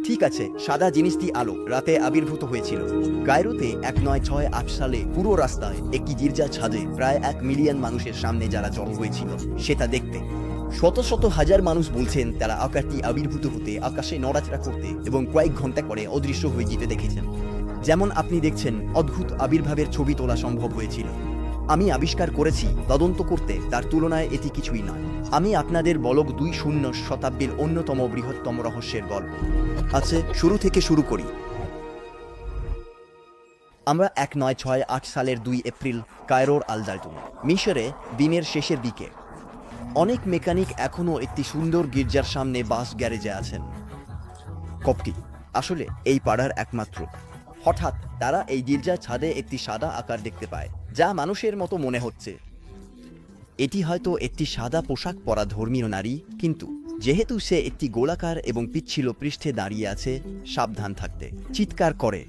ঠিক আছে, সাদা জিনিসটি আলো রাতে আবির্ভূত হয়েছিল কায়রোতে 1968 সালে। পুরো রাস্তায় একটি গির্জার ছাদে প্রায় 1 মিলিয়ন মানুষের সামনে যারা জড়ো হয়েছিল সেটা দেখতে। শত শত হাজার মানুষ বলছেন তারা আকারটি আবির্ভূত হতে, আকাশে নড়াচড়া করতে এবং কয়েক ঘন্টা করে অদৃশ্য হয়ে যেতে দেখেছেন। যেমন আপনি দেখছেন, অদ্ভুত আবির্ভাবের ছবি তোলা সম্ভব হয়েছিল। আমি আবিষ্কার করেছি তদন্ত করতে, তার তুলনায় এটি কিছুই নয়। আমি আপনাদের বলক 20 শতাব্দীর অন্যতম বৃহত্তম রহস্যের গল্প আছে। শুরু থেকে শুরু করি। আমরা 1968 সালের 2 এপ্রিল কায়রোর আল জাইতুন, মিশরে দিনের শেষের দিকে। অনেক মেকানিক এখনও একটি সুন্দর গির্জার সামনে বাস গ্যারেজে আছেন। কপটি আসলে এই পাড়ার একমাত্র। হঠাৎ তারা এই গির্জার ছাদে একটি সাদা আকার দেখতে পায়, যা মানুষের মতো মনে হচ্ছে। এটি হয়তো একটি সাদা পোশাক পরা ধর্মীয় নারী, কিন্তু যেহেতু সে একটি গোলাকার এবং পিচ্ছিল পৃষ্ঠে দাঁড়িয়ে আছে, সাবধান থাকতে চিৎকার করে।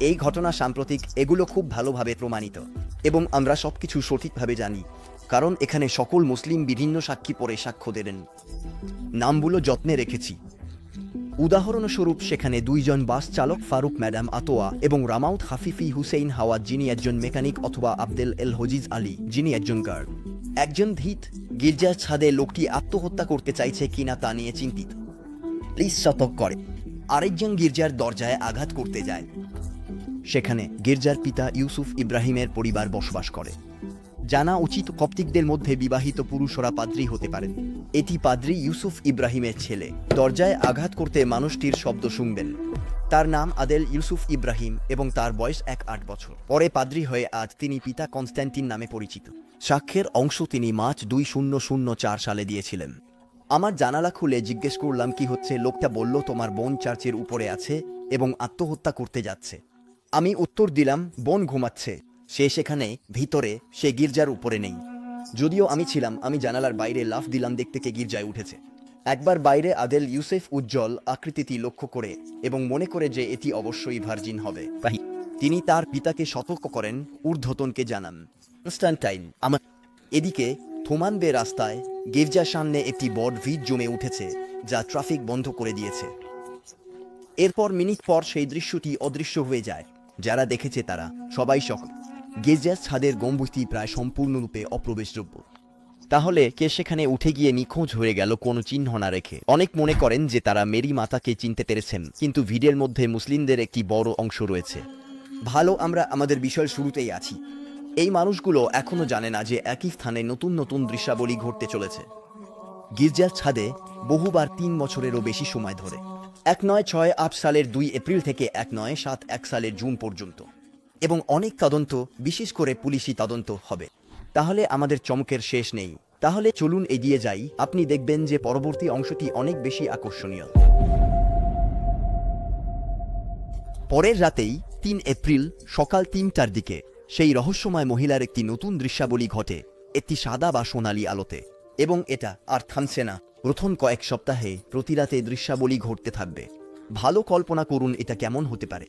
এই ঘটনা সাম্প্রতিক, এগুলো খুব ভালোভাবে প্রমাণিত এবং আমরা সবকিছু সঠিকভাবে জানি, কারণ এখানে সকল মুসলিম বিভিন্ন সাক্ষী পরে সাক্ষ্য দেন। নামগুলো যত্নে রেখেছি। উদাহরণস্বরূপ, সেখানে 2 জন বাস চালক, ফারুক ম্যাডাম আতোয়া এবং রামাউত হাফিফি হুসেইন হাওয়াত, যিনি একজন মেকানিক, অথবা আবদেল এল হজিজ আলী, যিনি একজন গার্ড। একজন ধীত গির্জার ছাদে লোকটি আত্মহত্যা করতে চাইছে কিনা তা নিয়ে চিন্তিত। পুলিশ সতর্ক করে। আরেকজন গির্জার দরজায় আঘাত করতে যায়। সেখানে গির্জার পিতা ইউসুফ ইব্রাহিমের পরিবার বসবাস করে। জানা উচিত, কপ্টিকদের মধ্যে বিবাহিত পুরুষরা পাদ্রী হতে পারেন। এটি পাদ্রী ইউসুফ ইব্রাহিমের ছেলে। দরজায় আঘাত করতে মানুষটির শব্দ শুনবেন। তার নাম আদেল ইউসুফ ইব্রাহিম এবং তার বয়স 8 বছর। পরে পাদ্রী হয়ে আজ তিনি পিতা কনস্ট্যান্টিন নামে পরিচিত। সাক্ষ্যের অংশ তিনি মার্চ 2004 সালে দিয়েছিলেন। আমার জানালা খুলে জিজ্ঞেস করলাম কি হচ্ছে। লোকটা বলল, তোমার বোন চার্চের উপরে আছে এবং আত্মহত্যা করতে যাচ্ছে। আমি উত্তর দিলাম, বোন ঘুমাচ্ছে, সে সেখানে ভিতরে, সে গির্জার উপরে নেই। যদিও আমি ছিলাম, আমি জানালার বাইরে লাফ দিলাম দেখতে কে গির্জায় উঠেছে। একবার বাইরে আদেল ইউসুফ উজ্জ্বল আকৃতিটি লক্ষ্য করে এবং মনে করে যে এটি অবশ্যই ভার্জিন হবে। তিনি তার পিতাকে সতর্ক করেন, ঊর্ধ্বতনকে জানান। কনস্ট্যান্টাইন আমার এদিকে থোমানবে রাস্তায় গির্জার সামনে একটি বড় ভিড় জমে উঠেছে, যা ট্রাফিক বন্ধ করে দিয়েছে। এরপর মিনিট পর সেই দৃশ্যটি অদৃশ্য হয়ে যায়। যারা দেখেছে তারা সবাই শক। গির্জার ছাদের গম্বুজটি প্রায় সম্পূর্ণরূপে অপ্রবেশযোগ্য। তাহলে কে সেখানে উঠে গিয়ে নিখোঁজ হয়ে গেল কোনো চিহ্ন না রেখে? অনেক মনে করেন যে তারা মেরি মাতাকে চিনতে পেরেছেন, কিন্তু ভিডিওর মধ্যে মুসলিমদের একটি বড় অংশ রয়েছে। ভালো, আমরা আমাদের বিষয়ের শুরুতেই আছি। এই মানুষগুলো এখনো জানে না যে একই স্থানে নতুন নতুন দৃশ্যাবলী ঘটতে চলেছে। গির্জার ছাদে বহুবার 3 বছরেরও বেশি সময় ধরে, 1968 সালের 2 এপ্রিল থেকে 1971 সালের জুন পর্যন্ত, এবং অনেক তদন্ত, বিশেষ করে পুলিশি তদন্ত হবে। তাহলে আমাদের চমকের শেষ নেই। তাহলে চলুন এগিয়ে যাই। আপনি দেখবেন যে পরবর্তী অংশটি অনেক বেশি আকর্ষণীয়। পরের রাতেই 3 এপ্রিল সকাল 3টার দিকে সেই রহস্যময় মহিলার একটি নতুন দৃশ্যাবলী ঘটে, একটি সাদা বা সোনালী আলোতে। এবং এটা আর থামছে না। প্রথম কয়েক সপ্তাহে প্রতি রাতে দৃশ্যাবলী ঘটতে থাকবে। ভালো কল্পনা করুন এটা কেমন হতে পারে।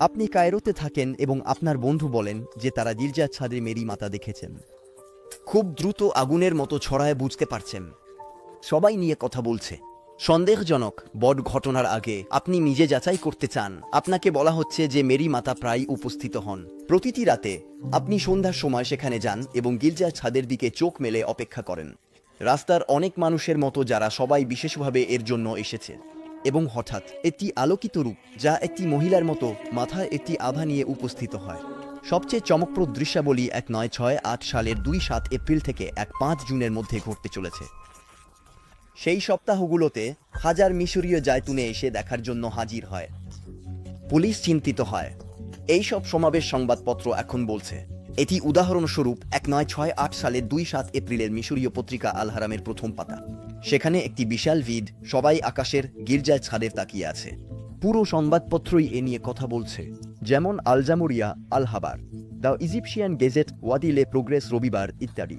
আপনি কায়রোতে থাকেন এবং আপনার বন্ধু বলেন যে তারা গির্জার ছাদে মেরি মাতা দেখেছেন। খুব দ্রুত আগুনের মতো ছড়ায়, বুঝতে পারছেন। সবাই নিয়ে কথা বলছে। সন্দেহজনক বড় ঘটনার আগে আপনি নিজে যাচাই করতে চান। আপনাকে বলা হচ্ছে যে মেরি মাতা প্রায় উপস্থিত হন প্রতিটি রাতে। আপনি সন্ধ্যার সময় সেখানে যান এবং গির্জার ছাদের দিকে চোখ মেলে অপেক্ষা করেন, রাস্তার অনেক মানুষের মতো যারা সবাই বিশেষভাবে এর জন্য এসেছে। এবং হঠাৎ একটি আলোকিত রূপ, যা একটি মহিলার মতো মাথায় একটি আভা নিয়ে উপস্থিত হয়। সবচেয়ে চমকপ্রদ দৃশ্যাবলী 1968 সালের 2-7 এপ্রিল থেকে 1-5 জুনের মধ্যে ঘটতে চলেছে। সেই সপ্তাহগুলোতে হাজার মিশরীয় জায়তুনে এসে দেখার জন্য হাজির হয়। পুলিশ চিন্তিত হয়। এই সব সমাবেশ সংবাদপত্র এখন বলছে। এটি উদাহরণস্বরূপ 1968 সালের 2-7 এপ্রিলের মিশরীয় পত্রিকা আল হারামের প্রথম পাতা। সেখানে একটি বিশাল ভিড়, সবাই আকাশের গির্জার ছাদের তাকিয়ে আছে। পুরো সংবাদপত্রই এ নিয়ে কথা বলছে, যেমন আল জামুরিয়া, আল হাবার, দ্য ইজিপশিয়ান গেজেট, ওয়াদিলে প্রোগ্রেস, রবিবার ইত্যাদি।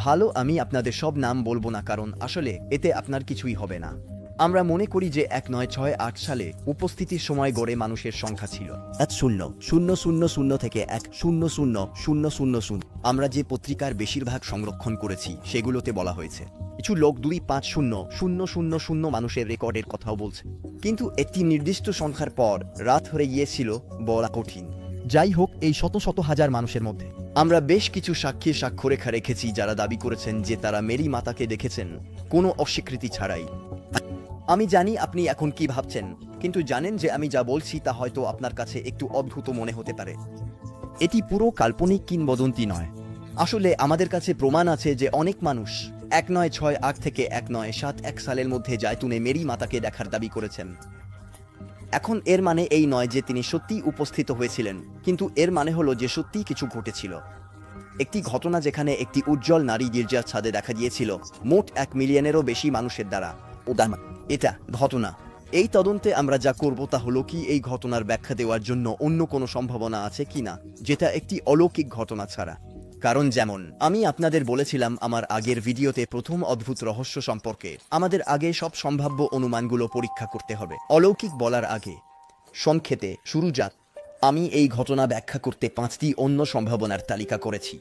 ভালো, আমি আপনাদের সব নাম বলবো না, কারণ আসলে এতে আপনার কিছুই হবে না। আমরা মনে করি যে 1968 সালে উপস্থিতির সময় গড়ে মানুষের সংখ্যা ছিল 10,000 থেকে 1,000,000। আমরা যে পত্রিকার বেশিরভাগ সংরক্ষণ করেছি সেগুলোতে বলা হয়েছে কিছু লোক 2,5,0,000 মানুষের রেকর্ডের কথাও বলছে, কিন্তু একটি নির্দিষ্ট সংখ্যার পর রাত হয়ে গিয়েছিল বলা কঠিন। যাই হোক, এই শত শত হাজার মানুষের মধ্যে আমরা বেশ কিছু সাক্ষীর সাক্ষ্যরেখা রেখেছি যারা দাবি করেছেন যে তারা মেরি মাতাকে দেখেছেন কোনো অস্বীকৃতি ছাড়াই। আমি জানি আপনি এখন কি ভাবছেন, কিন্তু জানেন যে আমি যা বলছি তা হয়তো আপনার কাছে একটু অদ্ভুত মনে হতে পারে। এটি পুরো কাল্পনিক কিংবদন্তি নয়। আসলে আমাদের কাছে প্রমাণ আছে যে অনেক মানুষ 1968 থেকে 1971 সালের মধ্যে জায়তুনে মেরি মাতাকে দেখার দাবি করেছেন। এখন এর মানে এই নয় যে তিনি সত্যিই উপস্থিত হয়েছিলেন, কিন্তু এর মানে হলো যে সত্যিই কিছু ঘটেছিল। একটি ঘটনা যেখানে একটি উজ্জ্বল নারী গির্জার ছাদে দেখা দিয়েছিল মোট 1 মিলিয়নেরও বেশি মানুষের দ্বারা। এটা ঘটনা। এই তদন্তে আমরা যা করব তা হলো কি এই ঘটনার ব্যাখ্যা দেওয়ার জন্য অন্য কোনো সম্ভাবনা আছে কিনা যেটা একটি অলৌকিক ঘটনা ছাড়া। কারণ যেমন আমি আপনাদের বলেছিলাম আমার আগের ভিডিওতে প্রথম অদ্ভুত রহস্য সম্পর্কে, আমাদের আগে সব সম্ভাব্য অনুমানগুলো পরীক্ষা করতে হবে অলৌকিক বলার আগে। সংক্ষেপে শুরু যাক। আমি এই ঘটনা ব্যাখ্যা করতে 5টি অন্য সম্ভাবনার তালিকা করেছি।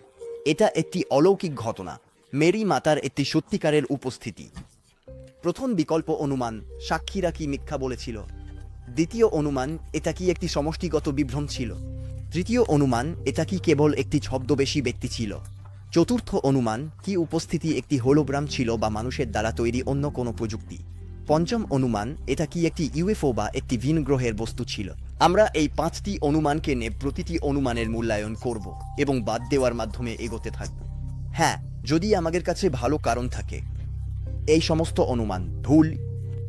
এটা একটি অলৌকিক ঘটনা, মেরি মাতার একটি সত্যিকারের উপস্থিতি। প্রথম বিকল্প অনুমান, সাক্ষীরা কি মিথ্যা বলেছিল। দ্বিতীয় অনুমান, এটা কি একটি সমষ্টিগত বিভ্রম ছিল। তৃতীয় অনুমান, এটা কি কেবল একটি ছদ্মবেশী ব্যক্তি ছিল। চতুর্থ অনুমান, কি উপস্থিতি একটি হোলোগ্রাম ছিল বা মানুষের দ্বারা তৈরি অন্য কোনো প্রযুক্তি। পঞ্চম অনুমান, এটা কি একটি ইউএফও বা একটি ভিন গ্রহের বস্তু ছিল। আমরা এই 5টি অনুমানকে নিয়ে প্রতিটি অনুমানের মূল্যায়ন করব এবং বাদ দেওয়ার মাধ্যমে এগোতে থাকব। হ্যাঁ, যদি আমাদের কাছে ভালো কারণ থাকে এই সমস্ত অনুমান ভুল,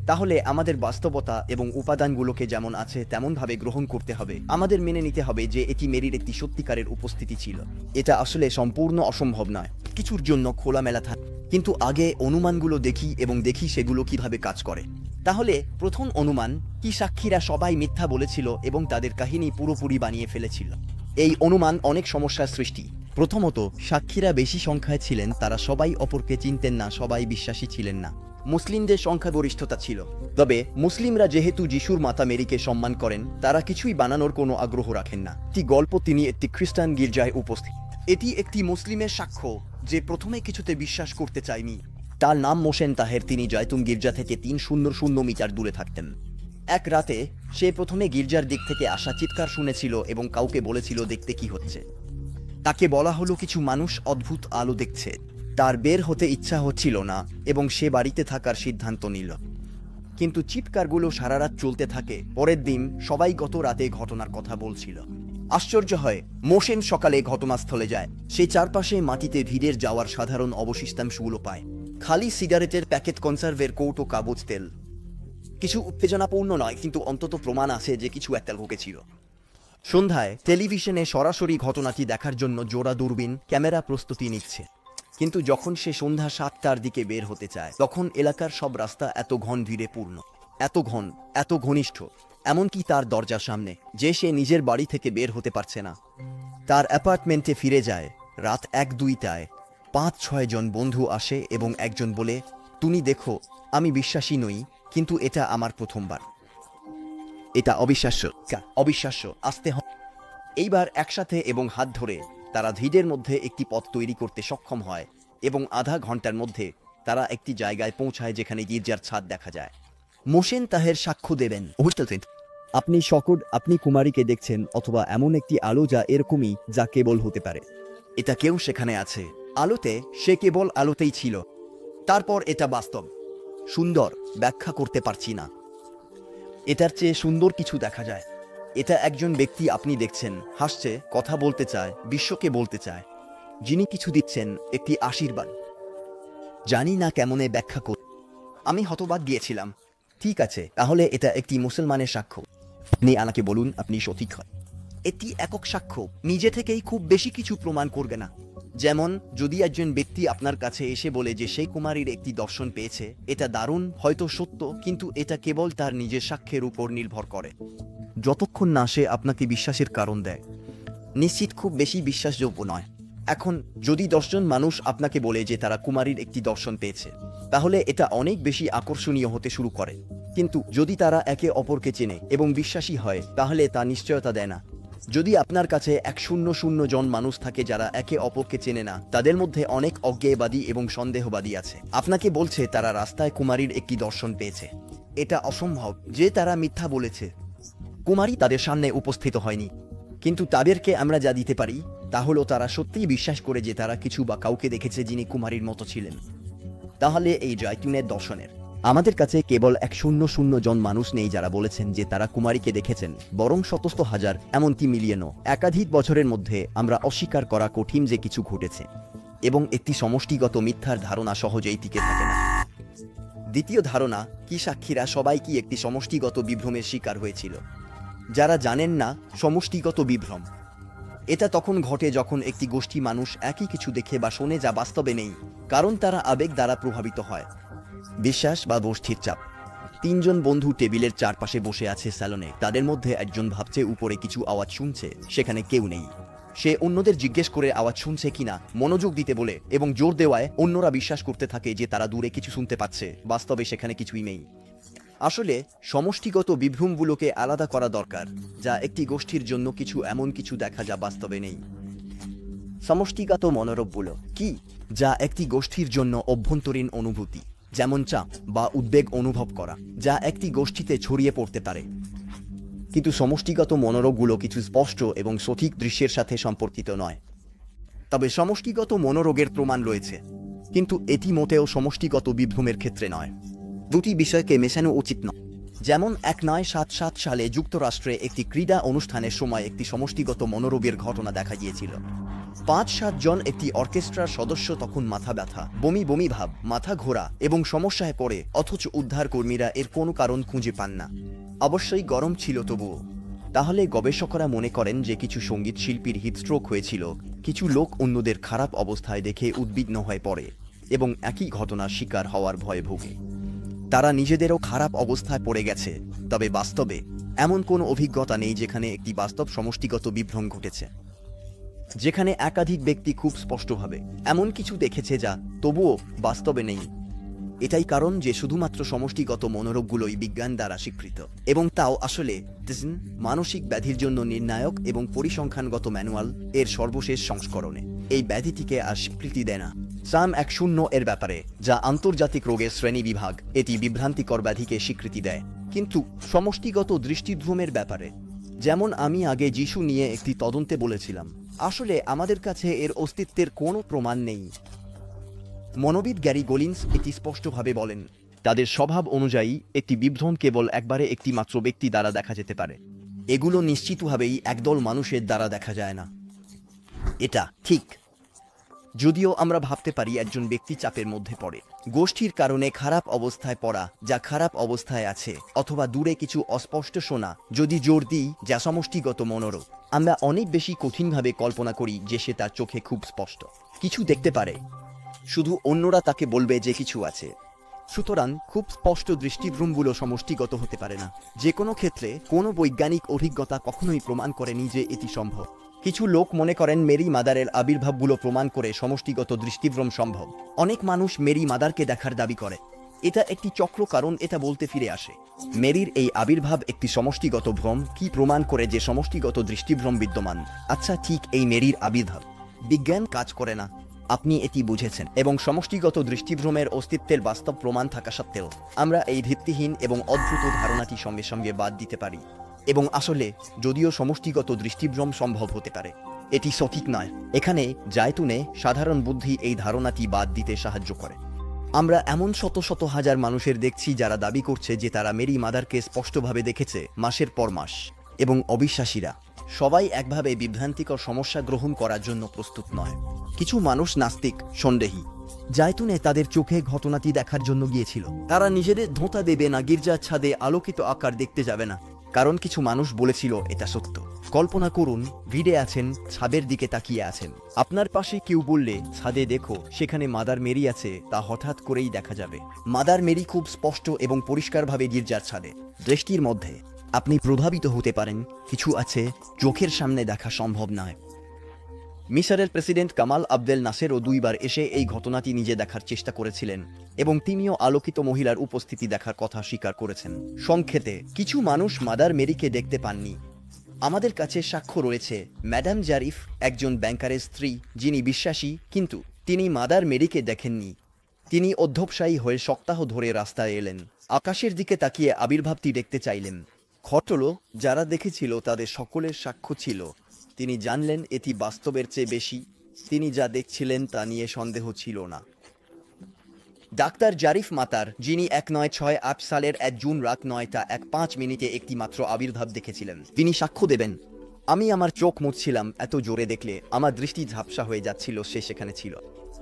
তাহলে আমাদের বাস্তবতা এবং উপাদানগুলোকে যেমন আছে তেমনভাবে গ্রহণ করতে হবে। আমাদের মেনে নিতে হবে যে এটি মেরির একটি সত্যিকারের উপস্থিতি ছিল। এটা আসলে সম্পূর্ণ অসম্ভব নয়, কিছুর জন্য খোলামেলা থাকে। কিন্তু আগে অনুমানগুলো দেখি এবং দেখি সেগুলো কিভাবে কাজ করে। তাহলে প্রথম অনুমান, কি সাক্ষীরা সবাই মিথ্যা বলেছিল এবং তাদের কাহিনী পুরোপুরি বানিয়ে ফেলেছিল। এই অনুমান অনেক সমস্যার সৃষ্টি। প্রথমত, সাক্ষীরা বেশি সংখ্যায় ছিলেন, তারা সবাই অপরকে চিনতেন না, সবাই বিশ্বাসী ছিলেন না। মুসলিমদের সংখ্যাগরিষ্ঠতা ছিল, তবে মুসলিমরা যেহেতু যিশুর মাতা মেরিকে সম্মান করেন, তারা কিছুই বানানোর কোনো আগ্রহ রাখেন না। একটি গল্প, তিনি একটি খ্রিস্টান গির্জায় উপস্থিত। এটি একটি মুসলিমের সাক্ষ্য যে প্রথমে কিছুতে বিশ্বাস করতে চায়নি। তার নাম মোশেন তাহের। তিনি জয়তুন গির্জা থেকে 300 মিটার দূরে থাকতেন। এক রাতে সে প্রথমে গির্জার দিক থেকে আসা চিৎকার শুনেছিল এবং কাউকে বলেছিল দেখতে কি হচ্ছে। তাকে বলা হলো কিছু মানুষ অদ্ভুত আলো দেখছে। তার বের হতে ইচ্ছা হচ্ছিল না এবং সে বাড়িতে থাকার সিদ্ধান্ত নিল। কিন্তু চিৎকারগুলো সারা রাত চলতে থাকে। পরের দিন সবাই গত রাতে ঘটনার কথা বলছিল। আশ্চর্য হয়, মোশেন সকালে ঘটনাস্থলে যায়। সে চারপাশে মাটিতে ভিড়ের যাওয়ার সাধারণ অবশিষ্টাংশগুলো পায়, খালি সিগারেটের প্যাকেট, কনসার্ভের কৌটো, কাগজ, তেল। কিছু উত্তেজনাপূর্ণ নয়, কিন্তু অন্তত প্রমাণ আছে যে কিছু একটা ঘটেছিল। সন্ধ্যায় টেলিভিশনে সরাসরি ঘটনাটি দেখার জন্য জোড়া দূরবীন ক্যামেরা প্রস্তুতি নিচ্ছে। কিন্তু যখন সে সন্ধ্যা 7টার দিকে বের হতে চায়, তখন এলাকার সব রাস্তা এত ঘন ভিড়ে পূর্ণ, এত ঘন, এত ঘনিষ্ঠ, এমনকি তার দরজার সামনে, যে সে নিজের বাড়ি থেকে বের হতে পারছে না। তার অ্যাপার্টমেন্টে ফিরে যায় রাত 1-2টায়। 5-6 জন বন্ধু আসে এবং একজন বলে, তুমি দেখো, আমি বিশ্বাসী নই, কিন্তু এটা আমার প্রথমবার। এটা অবিশ্বাস্য, অবিশ্বাস্য, আসতে হয়। এইবার একসাথে এবং হাত ধরে তারা ভিড়ের মধ্যে একটি পথ তৈরি করতে সক্ষম হয় এবং আধা ঘন্টার মধ্যে তারা একটি জায়গায় পৌঁছায় যেখানে গির্জার ছাদ দেখা যায়। মোশেন তাহের সাক্ষ্য দেবেন, আপনি সকট, আপনি কুমারীকে দেখছেন, অথবা এমন একটি আলো যা এরকমই, যা কেবল হতে পারে। এটা কেউ সেখানে আছে আলোতে, সে কেবল আলোতেই ছিল। তারপর এটা বাস্তব, সুন্দর, ব্যাখ্যা করতে পারছি না। এটার চেয়ে সুন্দর কিছু দেখা যায়। এটা একজন ব্যক্তি আপনি দেখছেন, হাসছে, কথা বলতে চায়, বিশ্বকে বলতে চায়, যিনি কিছু দিচ্ছেন, একটি আশীর্বাদ। জানি না কেমনে ব্যাখ্যা কর। আমি হতবাক গিয়েছিলাম। ঠিক আছে, তাহলে এটা একটি মুসলমানের সাক্ষ্য। আপনি আমাকে বলুন আপনি সঠিক হয়। এটি একক সাক্ষ্য, নিজে থেকেই খুব বেশি কিছু প্রমাণ করবে না। যেমন যদি একজন ব্যক্তি আপনার কাছে এসে বলে যে সেই কুমারীর একটি দর্শন পেয়েছে, এটা দারুণ, হয়তো সত্য, কিন্তু এটা কেবল তার নিজের সাক্ষ্যের উপর নির্ভর করে। যতক্ষণ না সে আপনাকে বিশ্বাসের কারণ দেয়, নিশ্চিত খুব বেশি বিশ্বাসযোগ্য নয়। এখন যদি 10 জন মানুষ আপনাকে বলে যে তারা কুমারীর একটি দর্শন পেয়েছে, তাহলে এটা অনেক বেশি আকর্ষণীয় হতে শুরু করে। কিন্তু যদি তারা একে অপরকে চেনে এবং বিশ্বাসী হয়, তাহলে তা নিশ্চয়তা দেয় না। যদি আপনার কাছে 100 জন মানুষ থাকে যারা একে অপরকে চেনে না, তাদের মধ্যে অনেক অজ্ঞেয়বাদী এবং সন্দেহবাদী আছে, আপনাকে বলছে তারা রাস্তায় কুমারীর একটি দর্শন পেয়েছে, এটা অসম্ভব যে তারা মিথ্যা বলেছে। কুমারী তাদের সামনে উপস্থিত হয়নি, কিন্তু তাদেরকে আমরা যা দিতে পারি তা হলো তারা সত্যিই বিশ্বাস করে যে তারা কিছু বা কাউকে দেখেছে যিনি কুমারীর মতো ছিলেন। তাহলে এই জয়তুনের দর্শনের আমাদের কাছে কেবল 100 জন মানুষ নেই যারা বলেছেন যে তারা কুমারীকে দেখেছেন, বরং শত শত হাজার, এমনকি মিলিয়নও। একাধিক বছরের মধ্যে আমরা অস্বীকার করা কঠিন যে কিছু ঘটেছে, এবং একটি সমষ্টিগত মিথ্যার ধারণা সহজেই টিকে থাকে না। দ্বিতীয় ধারণা কি সাক্ষীরা সবাই কি একটি সমষ্টিগত বিভ্রমের শিকার হয়েছিল? যারা জানেন না সমষ্টিগত বিভ্রম, এটা তখন ঘটে যখন একটি গোষ্ঠী মানুষ একই কিছু দেখে বা শোনে যা বাস্তবে নেই, কারণ তারা আবেগ দ্বারা প্রভাবিত হয়। বিশ্বাস বা গোষ্ঠীর চাপ। 3 জন বন্ধু টেবিলের চারপাশে বসে আছে স্যালনে। তাদের মধ্যে একজন ভাবছে উপরে কিছু আওয়াজ শুনছে, সেখানে কেউ নেই। সে অন্যদের জিজ্ঞেস করে আওয়াজ শুনছে কিনা, মনোযোগ দিতে বলে, এবং জোর দেওয়ায় অন্যরা বিশ্বাস করতে থাকে যে তারা দূরে কিছু শুনতে পাচ্ছে, বাস্তবে সেখানে কিছুই নেই। আসলে সমষ্টিগত বিভ্রমগুলোকে আলাদা করা দরকার, যা একটি গোষ্ঠীর জন্য কিছু এমন কিছু দেখা যা বাস্তবে নেই। সমষ্টিগত মনোরোগগুলো কি? যা একটি গোষ্ঠীর জন্য অভ্যন্তরীণ অনুভূতি, যেমন চাপ বা উদ্বেগ অনুভব করা, যা একটি গোষ্ঠীতে ছড়িয়ে পড়তে পারে। কিন্তু সমষ্টিগত মনোরোগগুলো কিছু স্পষ্ট এবং সঠিক দৃশ্যের সাথে সম্পর্কিত নয়। তবে সমষ্টিগত মনোরোগের প্রমাণ রয়েছে, কিন্তু এটি মোটেও সমষ্টিগত বিভ্রমের ক্ষেত্রে নয়। দুটি বিষয়কে মেশানো উচিত নয়। যেমন 1977 সালে যুক্তরাষ্ট্রে একটি ক্রীড়া অনুষ্ঠানের সময় একটি সমষ্টিগত মনোরোগের ঘটনা দেখা গিয়েছিল। 5-7 জন একটি অর্কেস্ট্রার সদস্য তখন মাথা ব্যথা, বমি বমি ভাব, মাথা ঘোরা এবং সমস্যায় পড়ে, অথচ উদ্ধারকর্মীরা এর কোনো কারণ খুঁজে পান না। অবশ্যই গরম ছিল তবুও। তাহলে গবেষকরা মনে করেন যে কিছু সঙ্গীত শিল্পীর হিটস্ট্রোক হয়েছিল। কিছু লোক অন্যদের খারাপ অবস্থায় দেখে উদ্বিগ্ন হয়ে পড়ে এবং একই ঘটনার শিকার হওয়ার ভয়ে ভোগে। তারা নিজেদেরও খারাপ অবস্থায় পড়ে গেছে, তবে বাস্তবে এমন কোনো অভিজ্ঞতা নেই যেখানে একটি বাস্তব সমষ্টিগত বিভ্রম ঘটেছে, যেখানে একাধিক ব্যক্তি খুব স্পষ্টভাবে এমন কিছু দেখেছে যা তবুও বাস্তবে নেই। এটাই কারণ যে শুধুমাত্র সমষ্টিগত মনোরোগগুলোই বিজ্ঞান দ্বারা স্বীকৃত, এবং তাও আসলে মানসিক ব্যাধির জন্য নির্ণায়ক এবং পরিসংখ্যানগত ম্যানুয়াল এর সর্বশেষ সংস্করণে এই ব্যাধিটিকে আর স্বীকৃতি দেয় না। সাম 10 এর ব্যাপারে, যা আন্তর্জাতিক রোগের শ্রেণী বিভাগ, এটি বিভ্রান্তিকর ব্যাধিকে স্বীকৃতি দেয়। কিন্তু সমষ্টিগত দৃষ্টিভ্রমের ব্যাপারে, যেমন আমি আগে যিশু নিয়ে একটি তদন্তে বলেছিলাম, আসলে আমাদের কাছে এর অস্তিত্বের কোনো প্রমাণ নেই। মনোবিদ গ্যারি গোলিন্স এটি স্পষ্টভাবে বলেন, তাদের স্বভাব অনুযায়ী একটি বিভ্রম কেবল একবারে একটি মাত্র ব্যক্তি দ্বারা দেখা যেতে পারে। এগুলো নিশ্চিতভাবেই একদল মানুষের দ্বারা দেখা যায় না। এটা ঠিক। যদিও আমরা ভাবতে পারি একজন ব্যক্তি চাপের মধ্যে পড়ে, গোষ্ঠীর কারণে খারাপ অবস্থায় পড়া, যা খারাপ অবস্থায় আছে, অথবা দূরে কিছু অস্পষ্ট শোনা, যদি জোর দিই যা সমষ্টিগত মনোরোগ, আমরা অনেক বেশি কঠিনভাবে কল্পনা করি যে সে তার চোখে খুব স্পষ্ট কিছু দেখতে পারে, শুধু অন্যরা তাকে বলবে যে কিছু আছে। সুতরাং খুব স্পষ্ট দৃষ্টিভ্রমগুলো সমষ্টিগত হতে পারে না। যে কোনো ক্ষেত্রে কোনো বৈজ্ঞানিক অভিজ্ঞতা কখনোই প্রমাণ করেনি যে এটি সম্ভব। কিছু লোক মনে করেন মেরি মাদারের আবির্ভাবগুলো প্রমাণ করে সমষ্টিগত দৃষ্টিভ্রম সম্ভব। অনেক মানুষ মেরি মাদারকে দেখার দাবি করে। এটা একটি চক্র, কারণ এটা বলতে ফিরে আসে মেরির এই আবির্ভাব একটি সমষ্টিগত ভ্রম কি প্রমাণ করে যে সমষ্টিগত দৃষ্টিভ্রম বিদ্যমান। আচ্ছা, ঠিক এই মেরির আবির্ভাব বিজ্ঞান কাজ করে না, আপনি এটি বুঝেছেন, এবং সমষ্টিগত দৃষ্টিভ্রমের অস্তিত্বের বাস্তব প্রমাণ থাকা সত্ত্বেও আমরা এই ভিত্তিহীন এবং অদ্ভুত ধারণাটি সঙ্গে সঙ্গে বাদ দিতে পারি। এবং আসলে যদিও সমষ্টিগত দৃষ্টিভ্রম সম্ভব হতে পারে, এটি সঠিক নয়। এখানে জায়তুনে সাধারণ বুদ্ধি এই ধারণাটি বাদ দিতে সাহায্য করে। আমরা এমন শত শত হাজার মানুষের দেখছি যারা দাবি করছে যে তারা মেরি মাদারকে স্পষ্টভাবে দেখেছে মাসের পর মাস, এবং অবিশ্বাসীরা সবাই একভাবে বিভ্রান্তিকর সমস্যা গ্রহণ করার জন্য প্রস্তুত নয়। কিছু মানুষ নাস্তিক, সন্দেহী, জায়তুনে তাদের চোখে ঘটনাটি দেখার জন্য গিয়েছিল। তারা নিজেদের ধোঁতা দেবে না, গির্জার ছাদে আলোকিত আকার দেখতে যাবে না, কারণ কিছু মানুষ বলেছিল এটা সত্য। কল্পনা করুন, ভিড়ে আছেন, ছাদের দিকে তাকিয়ে আছেন, আপনার পাশে কেউ বললে ছাদে দেখো সেখানে মাদার মেরি আছে, তা হঠাৎ করেই দেখা যাবে। মাদার মেরি খুব স্পষ্ট এবং পরিষ্কারভাবে গির্জার ছাদে। দৃষ্টির মধ্যে আপনি প্রভাবিত হতে পারেন, কিছু আছে চোখের সামনে দেখা সম্ভব নয়। মিশরের প্রেসিডেন্ট কামাল আবদেল নাসেরও 2বার এসে এই ঘটনাটি নিজে দেখার চেষ্টা করেছিলেন এবং তিনিও আলোকিত মহিলার উপস্থিতি দেখার কথা স্বীকার করেছেন। সংক্ষেপে, কিছু মানুষ মাদার মেরিকে দেখতে পাননি। আমাদের কাছে সাক্ষ্য রয়েছে ম্যাডাম জারিফ একজন ব্যাংকারের স্ত্রী যিনি বিশ্বাসী, কিন্তু তিনি মাদার মেরিকে দেখেননি। তিনি অধ্যবসায়ী হয়ে সপ্তাহ ধরে রাস্তায় এলেন, আকাশের দিকে তাকিয়ে আবির্ভাবটি দেখতে চাইলেন। ঘটল, যারা দেখেছিল তাদের সকলের সাক্ষ্য ছিল। তিনি জানলেন এটি বাস্তবের চেয়ে বেশি। তিনি যা দেখছিলেন তা নিয়ে সন্দেহ ছিল না। ডাক্তার জারিফ মাতার, যিনি 1968 সালের 1 জুন রাত 9:05 একটি মাত্র আবির্ভাব দেখেছিলেন, তিনি সাক্ষ্য দেবেন। আমি আমার চোখ মুছছিলাম, এত জোরে দেখলে আমার দৃষ্টি ঝাপসা হয়ে যাচ্ছিল। সে সেখানে ছিল।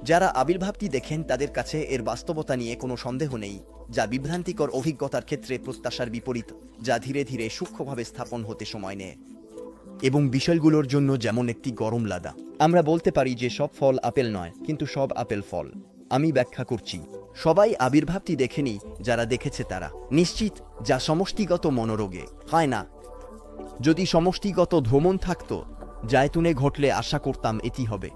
যারা আবির্ভাবটি দেখেন তাদের কাছে এর বাস্তবতা নিয়ে কোনো সন্দেহ নেই, যা বিভ্রান্তিকর অভিজ্ঞতার ক্ষেত্রে প্রত্যাশার বিপরীত, যা ধীরে ধীরে সূক্ষ্মভাবে স্থাপন হতে সময় নেয় এবং বিষয়গুলোর জন্য যেমন একটি গরম লাদা। আমরা বলতে পারি যে সব ফল আপেল নয়, কিন্তু সব আপেল ফল। আমি ব্যাখ্যা করছি। সবাই আবির্ভাবটি দেখেনি, যারা দেখেছে তারা নিশ্চিত যা সমষ্টিগত মনোরোগে হয় না। যদি সমষ্টিগত ভ্রমণ থাকতো, জায়তুনে ঘটলে আশা করতাম এটি হবে।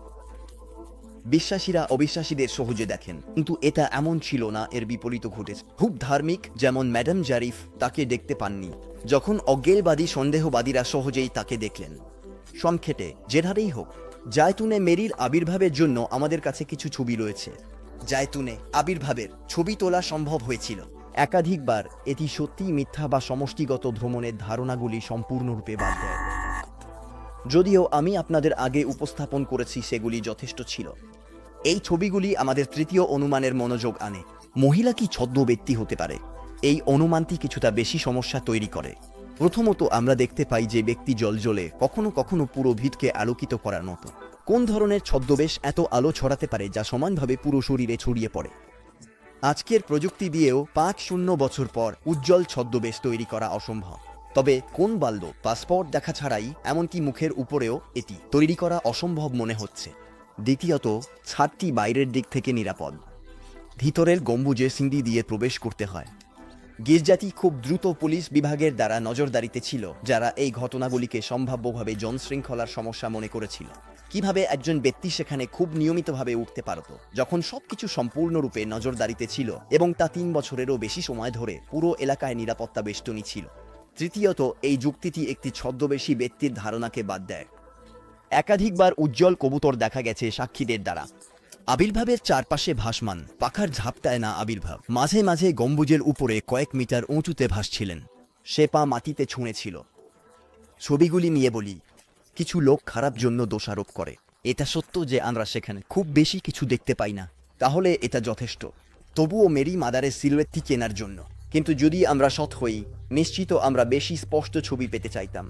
বিশ্বাসীরা অবিশ্বাসীদের সহজে দেখেন, কিন্তু এটা এমন ছিল না, এর বিপরীত ঘটেছে। খুব ধার্মিক যেমন ম্যাডাম জারিফ তাকে দেখতে পাননি, যখন অজ্ঞেয়বাদী সন্দেহবাদীরা সহজেই তাকে দেখলেন। সংক্ষেপে, যেভাবেই হোক, জায়তুনে মেরির আবির্ভাবের জন্য আমাদের কাছে কিছু ছবি রয়েছে। জায়তুনে আবির্ভাবের ছবি তোলা সম্ভব হয়েছিল একাধিকবার। এটি সত্যিই মিথ্যা বা সমষ্টিগত ভ্রমণের ধারণাগুলি সম্পূর্ণরূপে বাদ দেয়। যদিও আমি আপনাদের আগে উপস্থাপন করেছি সেগুলি যথেষ্ট ছিল। এই ছবিগুলি আমাদের তৃতীয় অনুমানের মনোযোগ আনে। মহিলা কি ছদ্মব্যক্তি হতে পারে? এই অনুমানটি কিছুটা বেশি সমস্যা তৈরি করে। প্রথমত, আমরা দেখতে পাই যে ব্যক্তি জ্বলজ্বলে, কখনো কখনো পুরো ভিতকে আলোকিত করার মতো। কোন ধরনের ছদ্মবেশ এত আলো ছড়াতে পারে যা সমানভাবে পুরো শরীরে ছড়িয়ে পড়ে? আজকের প্রযুক্তি দিয়েও 5-0 বছর পর উজ্জ্বল ছদ্মবেশ তৈরি করা অসম্ভব। তবে কোন বাল্য পাসপোর্ট দেখা ছাড়াই, এমনকি মুখের উপরেও এটি তৈরি করা অসম্ভব মনে হচ্ছে। দ্বিতীয়ত, ছাদটি বাইরের দিক থেকে নিরাপদ। ভিতরের গম্বুজে সিঁড়ি দিয়ে প্রবেশ করতে হয়। গির্জাটি খুব দ্রুত পুলিশ বিভাগের দ্বারা নজরদারিতে ছিল, যারা এই ঘটনাগুলিকে সম্ভাব্যভাবে জনশৃঙ্খলার সমস্যা মনে করেছিল। কিভাবে একজন ব্যক্তি সেখানে খুব নিয়মিতভাবে উঠতে পারত যখন সবকিছু সম্পূর্ণরূপে নজরদারিতে ছিল, এবং তা 3 বছরেরও বেশি সময় ধরে পুরো এলাকায় নিরাপত্তা বেষ্টনী ছিল। তৃতীয়ত, এই যুক্তিটি একটি ছদ্মবেশী ব্যক্তির ধারণাকে বাদ দেয়। একাধিকবার উজ্জ্বল কবুতর দেখা গেছে সাক্ষীদের দ্বারা। আবির্ভাবের চারপাশে ভাসমান পাখার ঝাপটায় না আবির্ভাব মাঝে মাঝে গম্বুজের উপরে কয়েক মিটার উঁচুতে ভাসছিলেন। সে পা মাটিতে ছুঁড়েছিল। ছবিগুলি নিয়ে বলি, কিছু লোক খারাপ জন্য দোষারোপ করে। এটা সত্য যে আমরা সেখানে খুব বেশি কিছু দেখতে পাই না, তাহলে এটা যথেষ্ট। তবুও মেরি মাদারের সিলুয়েটটি চেনার জন্য। কিন্তু যদি আমরা সৎ হই, নিশ্চিত আমরা বেশি স্পষ্ট ছবি পেতে চাইতাম।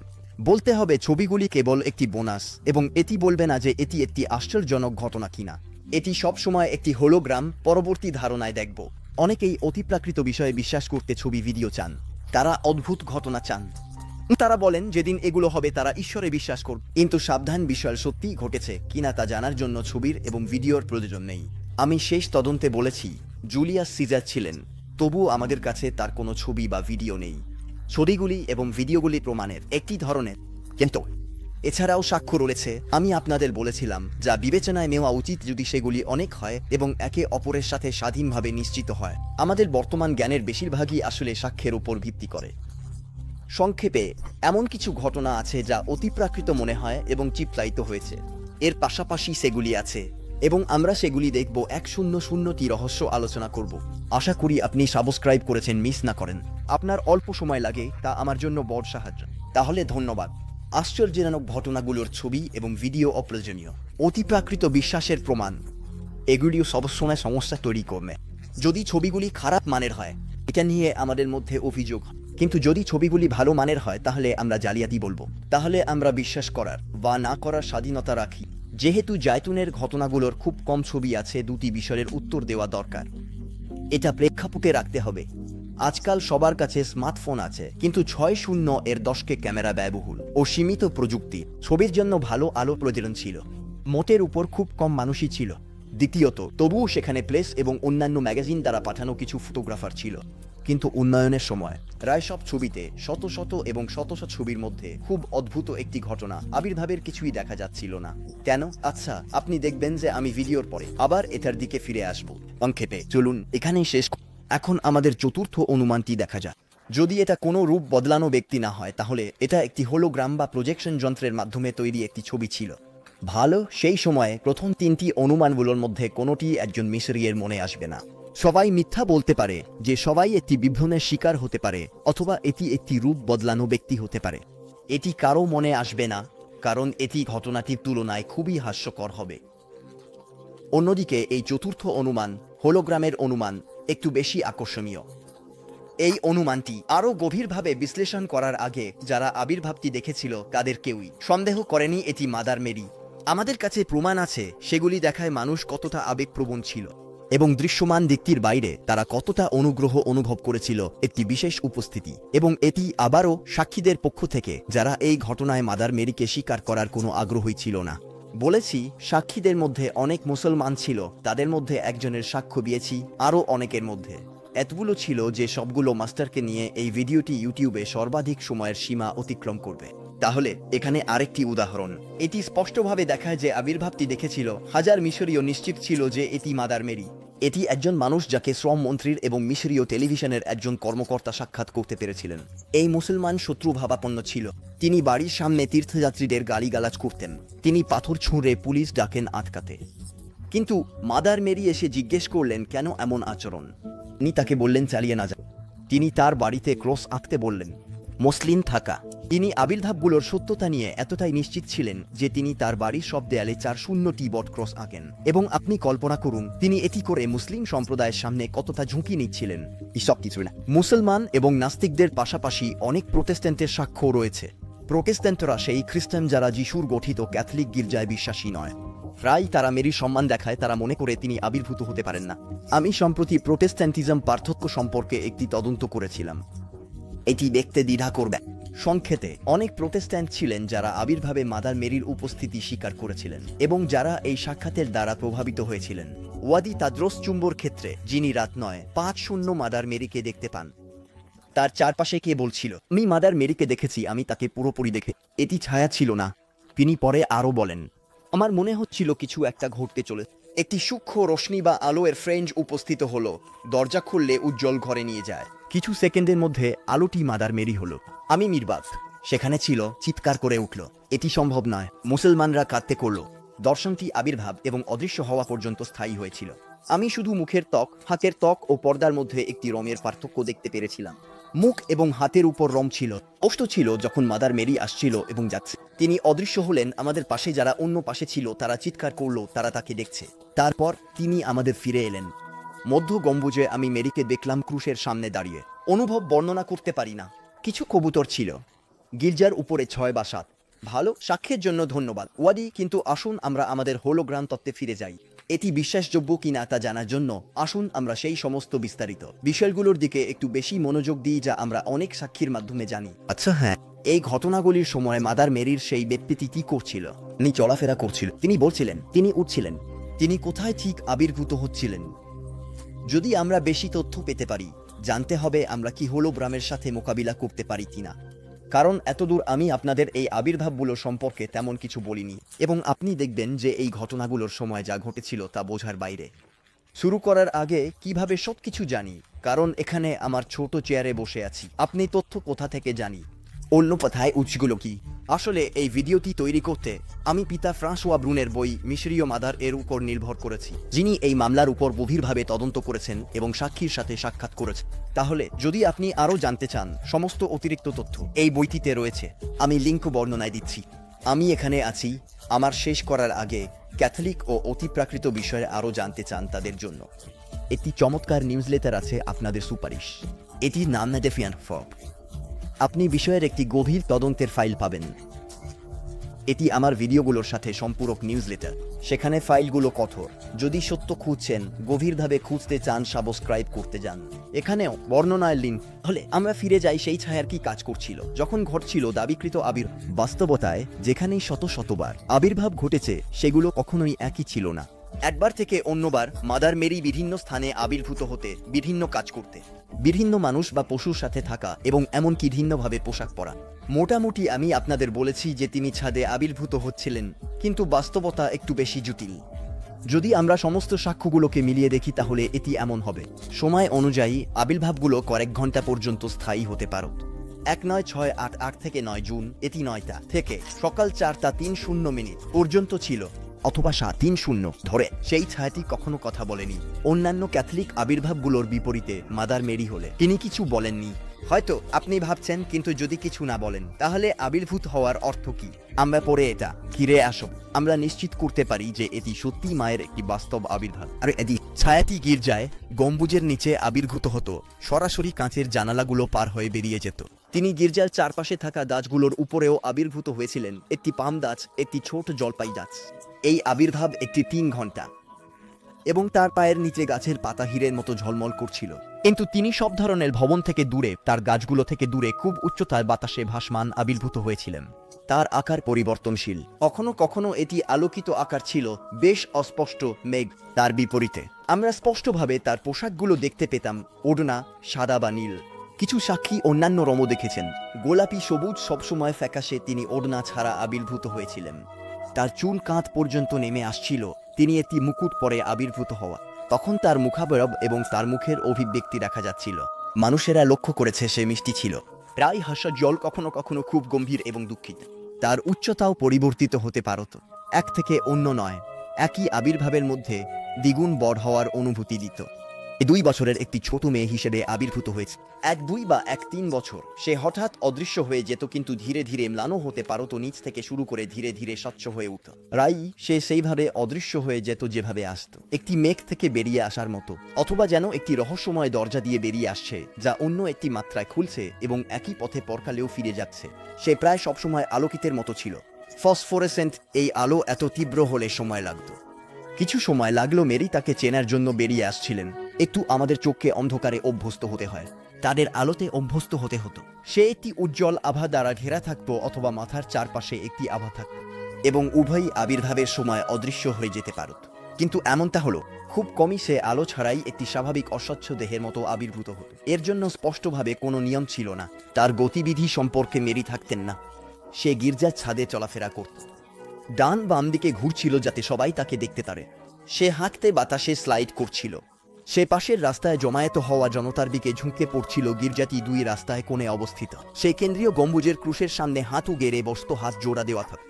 বলতে হবে ছবিগুলি কেবল একটি বোনাস, এবং এটি বলবে না যে এটি একটি আশ্চর্যজনক ঘটনা কিনা। এটি সবসময় একটি হোলোগ্রাম। পরবর্তী ধারণায় দেখব, অনেকেই অতিপ্রাকৃত বিষয়ে বিশ্বাস করতে ছবি ভিডিও চান। তারা অদ্ভুত ঘটনা চান। তারা বলেন যেদিন এগুলো হবে তারা ঈশ্বরে বিশ্বাস করবে। কিন্তু সাবধান, বিষয় সত্যি ঘটেছে কিনা তা জানার জন্য ছবির এবং ভিডিওর প্রয়োজন নেই। আমি শেষ তদন্তে বলেছি জুলিয়াস সিজার ছিলেন, তবুও আমাদের কাছে তার কোনো ছবি বা ভিডিও নেই। ছবিগুলি এবং ভিডিওগুলি প্রমাণের একটি ধরনের, কিন্তু এছাড়াও সাক্ষ্য রয়েছে। আমি আপনাদের বলেছিলাম যা বিবেচনায় নেওয়া উচিত যদি সেগুলি অনেক হয় এবং একে অপরের সাথে স্বাধীনভাবে নিশ্চিত হয়। আমাদের বর্তমান জ্ঞানের বেশিরভাগই আসলে সাক্ষ্যের উপর ভিত্তি করে। সংক্ষেপে, এমন কিছু ঘটনা আছে যা অতিপ্রাকৃত মনে হয় এবং চিত্রায়িত হয়েছে। এর পাশাপাশি সেগুলি আছে, এবং আমরা সেগুলি দেখব। 100টি রহস্য আলোচনা করব। আশা করি আপনি সাবস্ক্রাইব করেছেন, মিস না করেন। আপনার অল্প সময় লাগে, তা আমার জন্য বড় সাহায্য। তাহলে ধন্যবাদ। আশ্চর্যজনক ঘটনাগুলোর ছবি এবং ভিডিও অপ্রয়োজনীয়। অতিপ্রাকৃত বিশ্বাসের প্রমাণ, এগুলিও সবসময় সমস্যা তৈরি করবে। যদি ছবিগুলি খারাপ মানের হয়, এটা নিয়ে আমাদের মধ্যে অভিযোগ। কিন্তু যদি ছবিগুলি ভালো মানের হয়, তাহলে আমরা জালিয়াতি বলবো। তাহলে আমরা বিশ্বাস করার বা না করার স্বাধীনতা রাখি। যেহেতু জায়তুনের ঘটনাগুলোর খুব কম ছবি আছে, 2টি বিষয়ের উত্তর দেওয়া দরকার। এটা প্রেক্ষাপটে রাখতে হবে। আজকাল সবার কাছে স্মার্টফোন আছে, কিন্তু 6-0 দশকে ক্যামেরা ব্যয়বহুল ও সীমিত প্রযুক্তি। ছবির জন্য ভালো আলো প্রয়োজন ছিল। মোটের উপর খুব কম মানুষই ছিল। দ্বিতীয়ত, তবুও সেখানে প্রেস এবং অন্যান্য ম্যাগাজিন দ্বারা পাঠানো কিছু ফটোগ্রাফার ছিল। কিন্তু উন্নয়নের সময় রায় সব ছবিতে শত শত এবং শত শত ছবির মধ্যে খুব অদ্ভুত একটি ঘটনা আবির্ভাবের কিছুই দেখা যাচ্ছিল না। কেন? আচ্ছা, আপনি দেখবেন যে আমি ভিডিওর পরে আবার এটার দিকে ফিরে আসব। সংক্ষেপে চলুন এখানেই শেষ। এখন আমাদের চতুর্থ অনুমানটি দেখা যাক। যদি এটা কোনো রূপ বদলানো ব্যক্তি না হয়, তাহলে এটা একটি হোলোগ্রাম বা প্রজেকশন যন্ত্রের মাধ্যমে তৈরি একটি ছবি ছিল। ভালো, সেই সময়ে প্রথম তিনটি অনুমানগুলোর মধ্যে কোনোটি একজন মিশরীয়ের মনে আসবে না। সবাই মিথ্যা বলতে পারে যে সবাই একটি বিভ্রমের শিকার হতে পারে, অথবা এটি একটি রূপ বদলানো ব্যক্তি হতে পারে। এটি কারো মনে আসবে না, কারণ এটি ঘটনাটির তুলনায় খুবই হাস্যকর হবে। অন্যদিকে এই চতুর্থ অনুমান, হোলোগ্রামের অনুমান, একটু বেশি আকর্ষণীয়। এই অনুমানটি আরও গভীরভাবে বিশ্লেষণ করার আগে যারা আবির্ভাবটি দেখেছিল তাদের কেউই সন্দেহ করেনি এটি মাদার মেরি। আমাদের কাছে প্রমাণ আছে সেগুলি দেখায় মানুষ কতটা আবেগপ্রবণ ছিল এবং দৃশ্যমান দিকটির বাইরে তারা কতটা অনুগ্রহ অনুভব করেছিল একটি বিশেষ উপস্থিতি। এবং এটি আবারও সাক্ষীদের পক্ষ থেকে যারা এই ঘটনায় মাদার মেরিকে স্বীকার করার কোনো আগ্রহই ছিল না। বলেছি, সাক্ষীদের মধ্যে অনেক মুসলমান ছিল, তাদের মধ্যে একজনের সাক্ষ্য দিয়েছি, আরও অনেকের মধ্যে এতগুলো ছিল যে সবগুলো মাস্টারকে নিয়ে এই ভিডিওটি ইউটিউবে সর্বাধিক সময়ের সীমা অতিক্রম করবে। তাহলে এখানে আরেকটি উদাহরণ। এটি স্পষ্টভাবে দেখায় যে আবির্ভাবটি দেখেছিল হাজার মিশরীয় নিশ্চিত ছিল যে এটি মাদার মেরি। এটি একজন মানুষ যাকে শ্রম মন্ত্রীর এবং মিশরীয় টেলিভিশনের একজন কর্মকর্তা সাক্ষাৎ করতে পেরেছিলেন। এই মুসলমান শত্রু ভাবাপন্ন ছিল। তিনি বাড়ির সামনে তীর্থযাত্রীদের গালিগালাজ করতেন। তিনি পাথর ছুঁড়ে পুলিশ ডাকেন আটকাতে। কিন্তু মাদার মেরি এসে জিজ্ঞেস করলেন কেন এমন আচরণ। তিনি তাকে বললেন চালিয়ে না যা। তিনি তার বাড়িতে ক্রস আঁকতে বললেন, মসলিন থাকা। তিনি আবির্ভাবগুলোর সত্যতা নিয়ে এতটাই নিশ্চিত ছিলেন যে তিনি তার বাড়ির সব দেয়ালে 4-0টি বট ক্রস আঁকেন। এবং আপনি কল্পনা করুন তিনি এটি করে মুসলিম সম্প্রদায়ের সামনে কতটা ঝুঁকি নিচ্ছিলেন। এসব কিছু না। মুসলমান এবং নাস্তিকদের পাশাপাশি অনেক প্রোটেস্ট্যান্টের সাক্ষ্য রয়েছে। প্রোটেস্ট্যান্টরা সেই খ্রিস্টান যারা যিশুর গঠিত ক্যাথলিক গির্জায় বিশ্বাসী নয়। প্রায় তারা মেরির সম্মান দেখায়, তারা মনে করে তিনি আবির্ভূত হতে পারেন না। আমি সম্প্রতি প্রোটেস্ট্যান্টিজম পার্থক্য সম্পর্কে একটি তদন্ত করেছিলাম। এটি দেখতে দ্বিধা করবে। সংক্ষেপে অনেক প্রোটেস্ট্যান্ট ছিলেন যারা আবির্ভাবে মাদার মেরির উপস্থিতি স্বীকার করেছিলেন এবং যারা এই সাক্ষাতের দ্বারা প্রভাবিত হয়েছিলেন। ওয়াদি তাদ্রোস চুম্বর ক্ষেত্রে, যিনি রাত 9:05 মাদার মেরিকে দেখতে পান, তার চারপাশে কে বলছিল, আমি মাদার মেরিকে দেখেছি, আমি তাকে পুরোপুরি দেখে। এটি ছায়া ছিল না। তিনি পরে আরও বলেন, আমার মনে হচ্ছিল কিছু একটা ঘটতে চলে। একটি সূক্ষ্ম রশ্মি বা আলো এর ফ্রেঞ্জ উপস্থিত হলো, দরজা খুললে উজ্জ্বল ঘরে নিয়ে যায়। কিছু সেকেন্ডের মধ্যে আলোটি মাদার মেরি হলো। আমি মিরবাদ সেখানে ছিল, চিৎকার করে উঠল, এটি সম্ভব নয়। মুসলমানরা কাঁদতে করল। দর্শনটি আবির্ভাব এবং অদৃশ্য হওয়া পর্যন্ত স্থায়ী হয়েছিল। আমি শুধু মুখের ত্বক, হাতের ত্বক ও পর্দার মধ্যে একটি রঙের পার্থক্য দেখতে পেরেছিলাম। মুখ এবং হাতের উপর রং ছিল। স্পষ্ট ছিল যখন মাদার মেরি আসছিল এবং যাচ্ছে। তিনি অদৃশ্য হলেন। আমাদের পাশে যারা অন্য পাশে ছিল তারা চিৎকার করলো, তারা তাকে দেখছে। তারপর তিনি আমাদের ফিরে এলেন। মধ্য গম্বুজে আমি মেরিকে দেখলাম ক্রুশের সামনে দাঁড়িয়ে। অনুভব বর্ণনা করতে পারি না। কিছু কবুতর ছিল গির্জার উপরে 6 বা 7। ভালো, সাক্ষ্যের জন্য ধন্যবাদ ওয়াদি। কিন্তু আসুন আমরা আমাদের হোলোগ্রাম তত্ত্বে ফিরে যাই। এটি বিশ্বাসযোগ্য কিনা তা জানার জন্য আসুন আমরা সেই সমস্ত বিস্তারিত বিষয়গুলোর দিকে একটু বেশি মনোযোগ দিই যা আমরা অনেক সাক্ষীর মাধ্যমে জানি। আচ্ছা হ্যাঁ, এই ঘটনাগুলির সময় মাদার মেরির সেই ব্যক্তিটি কি করছিল? তিনি চলাফেরা করছিল, তিনি বলছিলেন, তিনি উঠছিলেন। তিনি কোথায় ঠিক আবির্ভূত হচ্ছিলেন? যদি আমরা বেশি তথ্য পেতে পারি, জানতে হবে আমরা কি হোলোগ্রামের সাথে মোকাবিলা করতে পারি কিনা। কারণ এতদূর আমি আপনাদের এই আবির্ভাবগুলো সম্পর্কে তেমন কিছু বলিনি এবং আপনি দেখবেন যে এই ঘটনাগুলোর সময় যা ঘটেছিল তা বোঝার বাইরে। শুরু করার আগে কিভাবে সবকিছু জানি, কারণ এখানে আমার ছোট চেয়ারে বসে আছি। আপনি তথ্য কোথা থেকে জানি? অন্য কথায় উৎসগুলো কি? আসলে এই ভিডিওটি তৈরি করতে আমি পিতা ফ্রাঁসোয়া ব্রুনের বই মিশরীয় মাদার এর উপর নির্ভর করেছি, যিনি এই মামলার উপর গভীরভাবে তদন্ত করেছেন এবং সাক্ষীর সাথে সাক্ষাৎ করেছেন। তাহলে যদি আপনি আরও জানতে চান, সমস্ত অতিরিক্ত তথ্য এই বইটিতে রয়েছে। আমি লিঙ্ক বর্ণনায় দিচ্ছি। আমি এখানে আছি। আমার শেষ করার আগে ক্যাথলিক ও অতিপ্রাকৃত বিষয়ে আরও জানতে চান তাদের জন্য একটি চমৎকার নিউজলেটার আছে আপনাদের সুপারিশ। এটির নাম নেডেফিয়ান ফব। আপনি বিষয়ের একটি গভীর তদন্তের ফাইল পাবেন। এটি আমার ভিডিওগুলোর সাথে সম্পূরক নিউজলেটার। সেখানে ফাইলগুলো কঠোর। যদি সত্য খুঁজছেন, গভীরভাবে খুঁজতে চান, সাবস্ক্রাইব করতে যান। এখানেও বর্ণনায় লিঙ্ক। হলে আমরা ফিরে যাই সেই ছায়ার কি কাজ করছিল যখন ঘটছিল দাবিকৃত বাস্তবতায় যেখানেই শত শতবার আবির্ভাব ঘটেছে, সেগুলো কখনোই একই ছিল না। একবার থেকে অন্যবার মাদার মেরি বিভিন্ন স্থানে আবির্ভূত হতে, বিভিন্ন কাজ করতে। বিভিন্ন মানুষ বা পশুর সাথে থাকা এবং এমনকি ভিন্নভাবে পোশাক পরা। মোটামুটি আমি আপনাদের বলেছি যে তিনি ছাদে আবির্ভূত হচ্ছিলেন, কিন্তু বাস্তবতা একটু বেশি জটিল। যদি আমরা সমস্ত সাক্ষ্যগুলোকে মিলিয়ে দেখি তাহলে এটি এমন হবে। সময় অনুযায়ী আবির্ভাবগুলো কয়েক ঘন্টা পর্যন্ত স্থায়ী হতে পারে। 1968 থেকে 9 জুন এটি 9টা থেকে সকাল 4:03 পর্যন্ত ছিল, অথবা 7:30 ধরে। সেই ছায়াটি কখনো কথা বলেনি। অন্যান্য ক্যাথলিক আবির্ভাবগুলোর বিপরীতে মাদার মেরি হলে তিনি কিছু বলেননি। হয়তো আপনি ভাবছেন, কিন্তু যদি কিছু না বলেন তাহলে আবির্ভূত হওয়ার অর্থ কি? আমরা পরে এটা ফিরে আসব। আমরা নিশ্চিত করতে পারি যে এটি সত্যি মায়ের একটি বাস্তব আবির্ভাব। আর এটি ছায়াটি গির্জায় গম্বুজের নিচে আবির্ভূত হতো, সরাসরি কাঁচের জানালাগুলো পার হয়ে বেরিয়ে যেত। তিনি গির্জার চারপাশে থাকা গাছগুলোর উপরেও আবির্ভূত হয়েছিলেন, একটি পাম গাছ, একটি ছোট জলপাই গাছ। এই আবির্ভাব একটি 3 ঘন্টা, এবং তার পায়ের নিচে গাছের পাতা হীরের মতো ঝলমল করছিল। কিন্তু তিনি সব ধরনের ভবন থেকে দূরে, তার গাছগুলো থেকে দূরে, খুব উচ্চতায় বাতাসে ভাসমান আবির্ভূত হয়েছিলেন। তার আকার পরিবর্তনশীল, কখনো কখনো এটি আলোকিত আকার ছিল, বেশ অস্পষ্ট মেঘ। তার বিপরীতে আমরা স্পষ্টভাবে তার পোশাকগুলো দেখতে পেতাম, ওড়না সাদা বা নীল। কিছু সাক্ষী অন্যান্য রঙও দেখেছেন, গোলাপি, সবুজ, সবসময় ফ্যাকাশে। তিনি ওড়না ছাড়া আবির্ভূত হয়েছিলেন। তার চুল কাঁধ পর্যন্ত নেমে আসছিল। তিনি একটি মুকুট পরে আবির্ভূত হওয়া, তখন তার মুখাবয়ব এবং তার মুখের অভিব্যক্তি দেখা যাচ্ছিল। মানুষেরা লক্ষ্য করেছে সে মিষ্টি ছিল, প্রায় হাসা জল, কখনো কখনো খুব গম্ভীর এবং দুঃখিত। তার উচ্চতাও পরিবর্তিত হতে পারত, এক থেকে অন্য নয়, একই আবির্ভাবের মধ্যে দ্বিগুণ বড় হওয়ার অনুভূতি দিত। 2 বছরের একটি ছোট মেয়ে হিসেবে আবির্ভূত হয়েছে। 1-2 বা 1-3 বছর সে হঠাৎ অদৃশ্য হয়ে যেত, কিন্তু ধীরে ধীরে ম্লানও হতে পারত, নিচ থেকে শুরু করে ধীরে ধীরে স্বচ্ছ হয়ে উঠত। রাই সে সেইভাবে অদৃশ্য হয়ে যেত যেভাবে আসত, একটি মেঘ থেকে বেরিয়ে আসার মতো, অথবা যেন একটি রহস্যময় দরজা দিয়ে বেরিয়ে আসছে, যা অন্য একটি মাত্রায় খুলছে এবং একই পথে পরকালেও ফিরে যাচ্ছে। সে প্রায় সবসময় আলোকিতের মতো ছিল, ফসফোরেসেন্ট। এই আলো এত তীব্র হলে সময় লাগত। কিছু সময় লাগলো। মেরি তাকে চেনার জন্য বেরিয়ে আসছিলেন। একটু আমাদের চোখকে অন্ধকারে অভ্যস্ত হতে হয়, তাদের আলোতে অভ্যস্ত হতে হতো। সে একটি উজ্জ্বল আভা দ্বারা ঘেরা থাকতো, অথবা মাথার চারপাশে একটি আভা থাকত, এবং উভয়ই আবির্ভাবের সময় অদৃশ্য হয়ে যেতে পারত। কিন্তু এমনটা হলো খুব কমই। সে আলো ছাড়াই একটি স্বাভাবিক অস্বচ্ছ দেহের মতো আবির্ভূত হতো। এর জন্য স্পষ্টভাবে কোনো নিয়ম ছিল না। তার গতিবিধি সম্পর্কে মেরি থাকতেন না। সে গির্জার ছাদে চলাফেরা করত, ডান বাম দিকে ঘুরছিল যাতে সবাই তাকে দেখতে পারে। সে হাঁটতে বাতাসে স্লাইড করছিল। সে পাশের রাস্তায় জমায়েত হওয়া জনতার দিকে ঝুঁকে পড়ছিল। গির্জাটি 2 রাস্তায় কোণে অবস্থিত। সে কেন্দ্রীয় গম্বুজের ক্রুশের সামনে হাঁটু গেড়ে বসত, হাত জোড়া দেওয়া থাকত।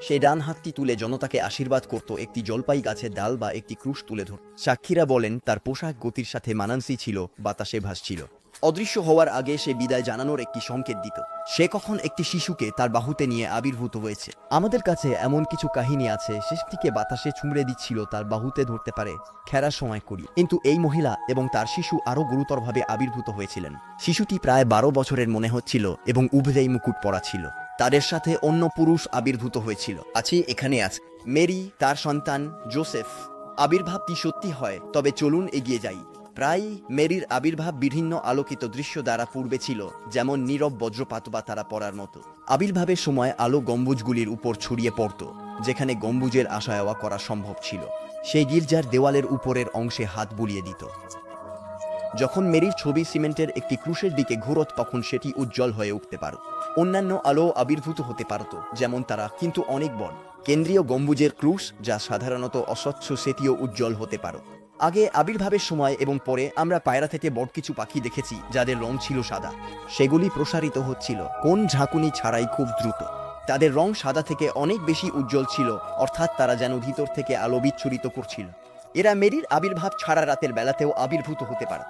সে ডান হাতটি তুলে জনতাকে আশীর্বাদ করত, একটি জলপাই গাছের ডাল বা একটি ক্রুশ তুলে ধরত। সাক্ষীরা বলেন তার পোশাক গতির সাথে মানানসই ছিল, বাতাসে ভাসছিল। অদৃশ্য হওয়ার আগে সে বিদায় জানানোর একটি সংকেত দিত। সে কখন একটি শিশুকে তার বাহুতে নিয়ে আবির্ভূত হয়েছে। আমাদের কাছে এমন কিছু কাহিনী আছে, শিশুটিকে বাতাসে ছুঁড়ে দিচ্ছিল, তার বাহুতে ধরতে পারে খেরার সময় করি। কিন্তু এই মহিলা এবং তার শিশু আরও গুরুতরভাবে আবির্ভূত হয়েছিলেন। শিশুটি প্রায় 12 বছরের মনে হচ্ছিল এবং উভয়ই মুকুট পরা ছিল। তাদের সাথে অন্য পুরুষ আবির্ভূত হয়েছিল। এখানে আছে মেরি, তার সন্তান জোসেফ। আবির্ভাবটি সত্যি হয়, তবে চলুন এগিয়ে যাই। প্রায় মেরির আবির্ভাব বিভিন্ন আলোকিত দৃশ্য দ্বারা পূর্বে ছিল, যেমন নীরব বজ্রপাত বা তারা পড়ার মতো। আবির্ভাবের সময় আলো গম্বুজগুলির উপর ছড়িয়ে পড়ত, যেখানে গম্বুজের আসা যাওয়া করা সম্ভব ছিল। সেই গির্জার দেওয়ালের উপরের অংশে হাত বুলিয়ে দিত। যখন মেরির ছবি সিমেন্টের একটি ক্রুশের দিকে ঘুরত, তখন সেটি উজ্জ্বল হয়ে উঠতে পারত। অন্যান্য আলো আবির্ভূত হতে পারত, যেমন তারা, কিন্তু অনেক বড়। কেন্দ্রীয় গম্বুজের ক্রুশ, যা সাধারণত অস্বচ্ছ, সেটিও উজ্জ্বল হতে পারত। আগে আবির্ভাবের সময় এবং পরে আমরা পায়রা থেকে বড় কিছু পাখি দেখেছি যাদের রং ছিল সাদা। সেগুলি প্রসারিত হচ্ছিল কোন ঝাঁকুনি ছাড়াই খুব দ্রুত। তাদের রং সাদা থেকে অনেক বেশি উজ্জ্বল ছিল, অর্থাৎ তারা যেন ভিতর থেকে আলো বিচ্ছুরিত করছিল। এরা মেরির আবির্ভাব ছাড়া রাতের বেলাতেও আবির্ভূত হতে পারে।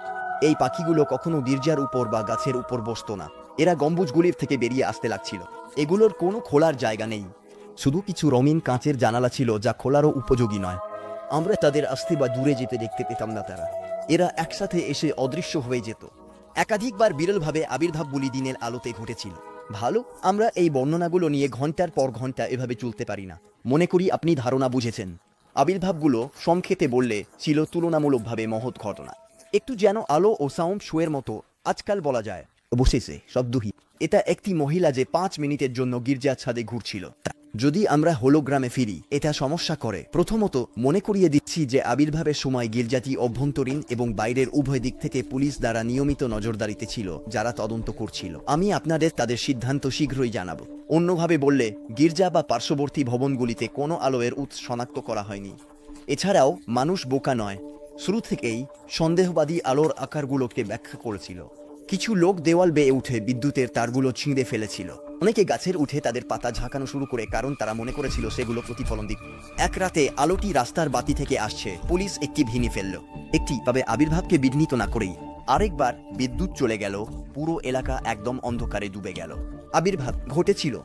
এই পাখিগুলো কখনো গির্জার উপর বা গাছের উপর বসত না। এরা গম্বুজগুলির থেকে বেরিয়ে আসতে লাগছিল। এগুলোর কোনো খোলার জায়গা নেই, শুধু কিছু রঙিন কাঁচের জানালা ছিল যা খোলারও উপযোগী নয়। আমরা তাদের আসতে বা দূরে যেতে দেখতে পেতাম না। এরা একসাথে এসে অদৃশ্য হয়ে যেত। একাধিকবার বিরলভাবে আবির্ভাবগুলি দিনের আলোতে ঘটেছিল। ভালো, আমরা এই বর্ণনাগুলো নিয়ে ঘন্টার পর ঘন্টা এভাবে চলতে পারি না। মনে করি আপনি ধারণা বুঝেছেন। আবির্ভাবগুলো সংক্ষেপে বললে ছিল তুলনামূলকভাবে মহৎ ঘটনা, একটু যেন আলো ও সাউন্ড শোয়ের মতো আজকাল বলা যায়। অবশেষে শব্দহী। এটা একটি মহিলা যে 5 মিনিটের জন্য গির্জার ছাদে ঘুরছিল। যদি আমরা হোলোগ্রামে ফিরি, এটা সমস্যা করে। প্রথমত মনে করিয়ে দিচ্ছি যে আবির্ভাবের সময় গির্জাটি অভ্যন্তরীণ এবং বাইরের উভয় দিক থেকে পুলিশ দ্বারা নিয়মিত নজরদারিতে ছিল, যারা তদন্ত করছিল। আমি আপনাদের তাদের সিদ্ধান্ত শীঘ্রই জানাবো। অন্যভাবে বললে, গির্জা বা পার্শ্ববর্তী ভবনগুলিতে কোনো আলোর উৎস শনাক্ত করা হয়নি। এছাড়াও মানুষ বোকা নয়, শুরু থেকেই সন্দেহবাদী আলোর আকারগুলোকে ব্যাখ্যা করেছিল। কিছু লোক দেওয়াল বেয়ে উঠে বিদ্যুতের তারগুলো ছিঁড়ে ফেলেছিল। অনেকে গাছের উঠে তাদের পাতা ঝাঁকানো শুরু করে, কারণ তারা মনে করেছিল সেগুলো প্রতিফলন দিক। এক রাতে আলোটি রাস্তার বাতি থেকে আসছে, পুলিশ একটি ভেঙে ফেলল। তবে আবির্ভাবকে বিঘ্নিত না করেই আরেকবার বিদ্যুৎ চলে গেল, পুরো এলাকা একদম অন্ধকারে ডুবে গেল। আবির্ভাব ঘটেছিল।